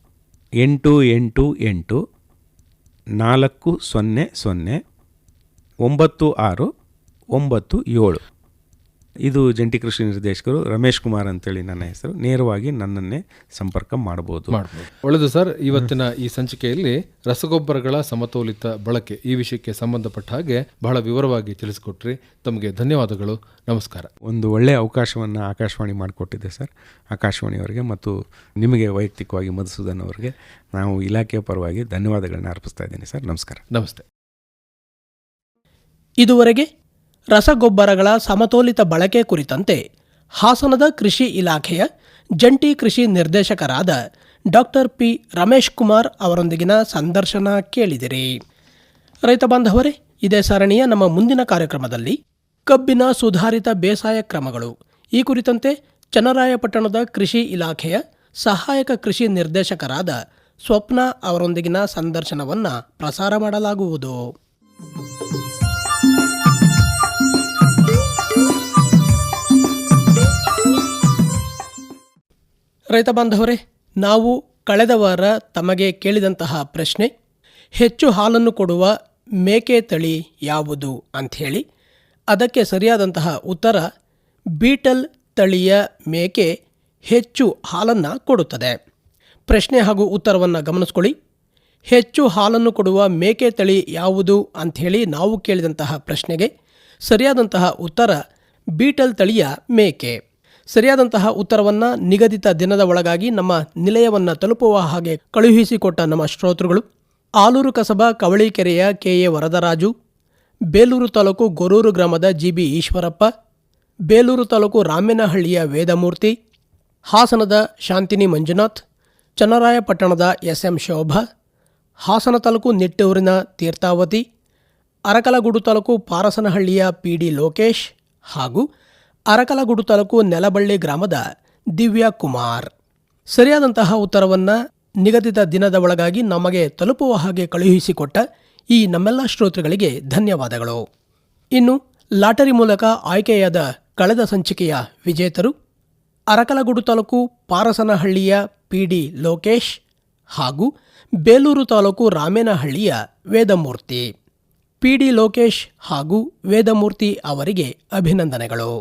888 400 96 97. ಇದು ಜಂಟಿ ಕೃಷಿ ನಿರ್ದೇಶಕರು ರಮೇಶ್ ಕುಮಾರ್ ಅಂತೇಳಿ ನನ್ನ ಹೆಸರು. ನೇರವಾಗಿ ನನ್ನನ್ನೇ ಸಂಪರ್ಕ ಮಾಡಬಹುದು. ಒಳ್ಳೆಯದು ಸರ್. ಇವತ್ತಿನ ಈ ಸಂಚಿಕೆಯಲ್ಲಿ ರಸಗೊಬ್ಬರಗಳ ಸಮತೋಲಿತ ಬಳಕೆ ಈ ವಿಷಯಕ್ಕೆ ಸಂಬಂಧಪಟ್ಟ ಹಾಗೆ ಬಹಳ ವಿವರವಾಗಿ ತಿಳಿಸಿಕೊಟ್ರಿ. ತಮಗೆ ಧನ್ಯವಾದಗಳು. ನಮಸ್ಕಾರ. ಒಂದು ಒಳ್ಳೆಯ ಅವಕಾಶವನ್ನು ಆಕಾಶವಾಣಿ ಮಾಡಿಕೊಟ್ಟಿದೆ ಸರ್. ಆಕಾಶವಾಣಿಯವರಿಗೆ ಮತ್ತು ನಿಮಗೆ ವೈಯಕ್ತಿಕವಾಗಿ ಮಧುಸೂದನ್ ಅವರಿಗೆ ನಾವು ಇಲಾಖೆಯ ಪರವಾಗಿ ಧನ್ಯವಾದಗಳನ್ನ ಅರ್ಪಿಸ್ತಾ ಇದ್ದೀನಿ ಸರ್. ನಮಸ್ಕಾರ. ನಮಸ್ತೆ. ಇದುವರೆಗೆ ರಸಗೊಬ್ಬರಗಳ ಸಮತೋಲಿತ ಬಳಕೆ ಕುರಿತಂತೆ ಹಾಸನದ ಕೃಷಿ ಇಲಾಖೆಯ ಜಂಟಿ ಕೃಷಿ ನಿರ್ದೇಶಕರಾದ ಡಾಕ್ಟರ್ ಪಿ ರಮೇಶ್ ಕುಮಾರ್ ಅವರೊಂದಿಗಿನ ಸಂದರ್ಶನ ಕೇಳಿದಿರಿ. ರೈತ ಬಾಂಧವರೇ, ಇದೇ ಸರಣಿಯ ನಮ್ಮ ಮುಂದಿನ ಕಾರ್ಯಕ್ರಮದಲ್ಲಿ ಕಬ್ಬಿನ ಸುಧಾರಿತ ಬೇಸಾಯ ಕ್ರಮಗಳು ಈ ಕುರಿತಂತೆ ಚನ್ನರಾಯಪಟ್ಟಣದ ಕೃಷಿ ಇಲಾಖೆಯ ಸಹಾಯಕ ಕೃಷಿ ನಿರ್ದೇಶಕರಾದ ಸ್ವಪ್ನ ಅವರೊಂದಿಗಿನ ಸಂದರ್ಶನವನ್ನು ಪ್ರಸಾರ ಮಾಡಲಾಗುವುದು. ರೈತ ಬಾಂಧವರೇ, ನಾವು ಕಳೆದ ವಾರ ತಮಗೆ ಕೇಳಿದಂತಹ ಪ್ರಶ್ನೆ, ಹೆಚ್ಚು ಹಾಲನ್ನು ಕೊಡುವ ಮೇಕೆ ತಳಿ ಯಾವುದು ಅಂಥೇಳಿ, ಅದಕ್ಕೆ ಸರಿಯಾದಂತಹ ಉತ್ತರ ಬೀಟಲ್ ತಳಿಯ ಮೇಕೆ ಹೆಚ್ಚು ಹಾಲನ್ನು ಕೊಡುತ್ತದೆ? ಪ್ರಶ್ನೆ ಹಾಗೂ ಉತ್ತರವನ್ನು ಗಮನಿಸ್ಕೊಳ್ಳಿ. ಹೆಚ್ಚು ಹಾಲನ್ನು ಕೊಡುವ ಮೇಕೆ ತಳಿ ಯಾವುದು ಅಂಥೇಳಿ ನಾವು ಕೇಳಿದಂತಹ ಪ್ರಶ್ನೆಗೆ ಸರಿಯಾದಂತಹ ಉತ್ತರ ಬೀಟಲ್ ತಳಿಯ ಮೇಕೆ. ಸರಿಯಾದಂತಹ ಉತ್ತರವನ್ನು ನಿಗದಿತ ದಿನದ ಒಳಗಾಗಿ ನಮ್ಮ ನಿಲಯವನ್ನು ತಲುಪುವ ಹಾಗೆ ಕಳುಹಿಸಿಕೊಟ್ಟ ನಮ್ಮ ಶ್ರೋತೃಗಳು ಆಲೂರು ಕಸಬಾ ಕವಳಿಕೆರೆಯ ಕೆ.ಎ. ವರದರಾಜು, ಬೇಲೂರು ತಾಲೂಕು ಗೊರೂರು ಗ್ರಾಮದ ಜಿ.ಬಿ. ಈಶ್ವರಪ್ಪ, ಬೇಲೂರು ತಾಲೂಕು ರಾಮೇನಹಳ್ಳಿಯ ವೇದಮೂರ್ತಿ, ಹಾಸನದ ಶಾಂತಿನಿ ಮಂಜುನಾಥ್, ಚನ್ನರಾಯಪಟ್ಟಣದ ಎಸ್.ಎಂ. ಶೋಭಾ, ಹಾಸನ ತಾಲೂಕು ನಿಟ್ಟೂರಿನ ತೀರ್ಥಾವತಿ, ಅರಕಲಗೂಡು ತಾಲೂಕು ಪಾರಸನಹಳ್ಳಿಯ ಪಿ.ಡಿ. ಲೋಕೇಶ್ ಹಾಗೂ ಅರಕಲಗೂಡು ತಾಲೂಕು ನೆಲಬಳ್ಳಿ ಗ್ರಾಮದ ದಿವ್ಯಾ ಕುಮಾರ್. ಸರಿಯಾದಂತಹ ಉತ್ತರವನ್ನು ನಿಗದಿತ ದಿನದ ಒಳಗಾಗಿ ನಮಗೆ ತಲುಪುವ ಹಾಗೆ ಕಳುಹಿಸಿಕೊಟ್ಟ ಈ ನಮ್ಮೆಲ್ಲ ಶ್ರೋತೃಗಳಿಗೆ ಧನ್ಯವಾದಗಳು. ಇನ್ನು ಲಾಟರಿ ಮೂಲಕ ಆಯ್ಕೆಯಾದ ಕಳೆದ ಸಂಚಿಕೆಯ ವಿಜೇತರು ಅರಕಲಗೂಡು ತಾಲೂಕು ಪಾರಸನಹಳ್ಳಿಯ ಪಿ.ಡಿ. ಲೋಕೇಶ್ ಹಾಗೂ ಬೇಲೂರು ತಾಲೂಕು ರಾಮೇನಹಳ್ಳಿಯ ವೇದಮೂರ್ತಿ. ಪಿ.ಡಿ. ಲೋಕೇಶ್ ಹಾಗೂ ವೇದಮೂರ್ತಿ ಅವರಿಗೆ ಅಭಿನಂದನೆಗಳು.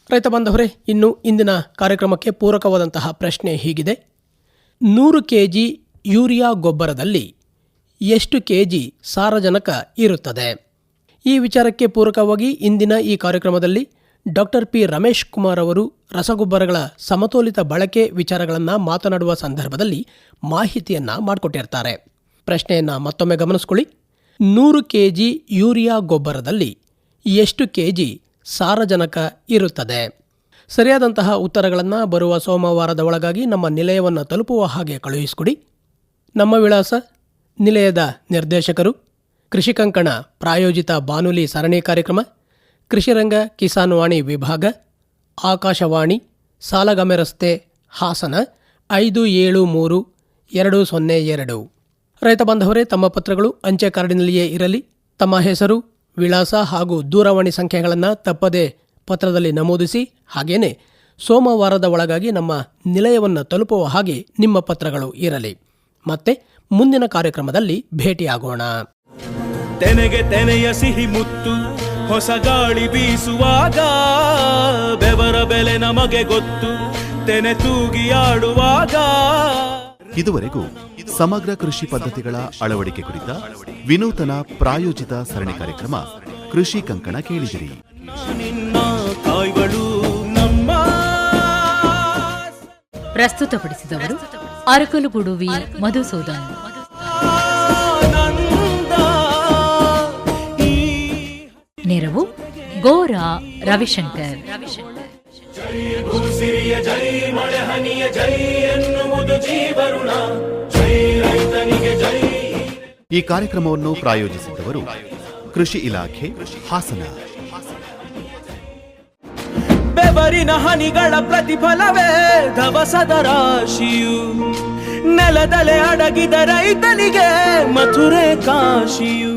ರೈತ ಬಾಂಧವರೇ, ಇನ್ನು ಇಂದಿನ ಕಾರ್ಯಕ್ರಮಕ್ಕೆ ಪೂರಕವಾದಂತಹ ಪ್ರಶ್ನೆ ಹೀಗಿದೆ: 100 ಕೆಜಿ ಯೂರಿಯಾ ಗೊಬ್ಬರದಲ್ಲಿ ಎಷ್ಟು ಕೆಜಿ ಸಾರಜನಕ ಇರುತ್ತದೆ? ಈ ವಿಚಾರಕ್ಕೆ ಪೂರಕವಾಗಿ ಇಂದಿನ ಈ ಕಾರ್ಯಕ್ರಮದಲ್ಲಿ ಡಾಕ್ಟರ್ ಪಿ ರಮೇಶ್ ಕುಮಾರ್ ಅವರು ರಸಗೊಬ್ಬರಗಳ ಸಮತೋಲಿತ ಬಳಕೆ ವಿಚಾರಗಳನ್ನು ಮಾತನಾಡುವ ಸಂದರ್ಭದಲ್ಲಿ ಮಾಹಿತಿಯನ್ನು ಮಾಡಿಕೊಟ್ಟಿರ್ತಾರೆ. ಪ್ರಶ್ನೆಯನ್ನು ಮತ್ತೊಮ್ಮೆ ಗಮನಿಸ್ಕೊಳ್ಳಿ. 100 ಕೆಜಿ ಯೂರಿಯಾ ಗೊಬ್ಬರದಲ್ಲಿ ಎಷ್ಟು ಕೆಜಿ ಸಾರಜನಕ ಇರುತ್ತದೆ? ಸರಿಯಾದಂತಹ ಉತ್ತರಗಳನ್ನು ಬರುವ ಸೋಮವಾರದ ಒಳಗಾಗಿ ನಮ್ಮ ನಿಲಯವನ್ನು ತಲುಪುವ ಹಾಗೆ ಕಳುಹಿಸಿಕೊಡಿ. ನಮ್ಮ ವಿಳಾಸ: ನಿಲಯದ ನಿರ್ದೇಶಕರು, ಕೃಷಿ ಕಂಕಣ ಪ್ರಾಯೋಜಿತ ಬಾನುಲಿ ಸರಣಿ ಕಾರ್ಯಕ್ರಮ, ಕೃಷಿರಂಗ ಕಿಸಾನ್ ವಾಣಿ ವಿಭಾಗ, ಆಕಾಶವಾಣಿ, ಸಾಲಗಾಮೆ ರಸ್ತೆ, ಹಾಸನ 573202. ರೈತ ಬಾಂಧವರೇ, ತಮ್ಮ ಪತ್ರಗಳು ಅಂಚೆ ಕಾರ್ಡಿನಲ್ಲಿಯೇ ಇರಲಿ. ತಮ್ಮ ಹೆಸರು, ವಿಳಾಸ ಹಾಗೂ ದೂರವಾಣಿ ಸಂಖ್ಯೆಗಳನ್ನು ತಪ್ಪದೆ ಪತ್ರದಲ್ಲಿ ನಮೂದಿಸಿ. ಹಾಗೇನೆ ಸೋಮವಾರದ ಒಳಗಾಗಿ ನಮ್ಮ ನಿಲಯವನ್ನು ತಲುಪುವ ಹಾಗೆ ನಿಮ್ಮ ಪತ್ರಗಳು ಇರಲಿ. ಮತ್ತೆ ಮುಂದಿನ ಕಾರ್ಯಕ್ರಮದಲ್ಲಿ ಭೇಟಿಯಾಗೋಣ. ತೆನೆಗೆ ತೆನೆಯ ಸಿಹಿ ಮುತ್ತು, ಹೊಸ ಗಾಳಿ ಬೀಸುವಾಗ ಬೆವರ ಬೆಲೆ ನಮಗೆ ಗೊತ್ತು, ತೆನೆ ತೂಗಿ ಆಡುವಾಗ. ಇದುವರೆಗೂ ಸಮಗ್ರ ಕೃಷಿ ಪದ್ಧತಿಗಳ ಅಳವಡಿಕೆ ಕುರಿತ ವಿನೂತನ ಪ್ರಾಯೋಜಿತ ಸರಣಿ ಕಾರ್ಯಕ್ರಮ ಕೃಷಿ ಕಂಕಣ ಕೇಳಿದಿರಿ. ನಿನ್ನ ಕಾಯ್ಗಳು ನಮ್ಮ. ಪ್ರಸ್ತುತಪಡಿಸಿದವರು ಅರಕಲಗೂಡು ವಿ ಮಧುಸೂದನ್. ನೆರವು ಗೋರಾ ರವಿಶಂಕರ್. ಭೂಸಿರಿಯ ಜೈ, ಮಳೆ ಹನಿಯ ಜೈ ಎನ್ನುವುದು ಜೀವರುಣ, ಜೈ ರೈತನಿಗೆ ಜೈ. ಈ ಕಾರ್ಯಕ್ರಮವನ್ನು ಪ್ರಾಯೋಜಿಸಿದ್ದವರು ಕೃಷಿ ಇಲಾಖೆ, ಹಾಸನ. ಬೆವರಿನ ಹನಿಗಳ ಪ್ರತಿಫಲವೇ ಧವಸದ ರಾಶಿಯು, ನೆಲದಲೆ ಅಡಗಿದ ರೈತನಿಗೆ ಮಥುರೆ ಕಾಶಿಯು.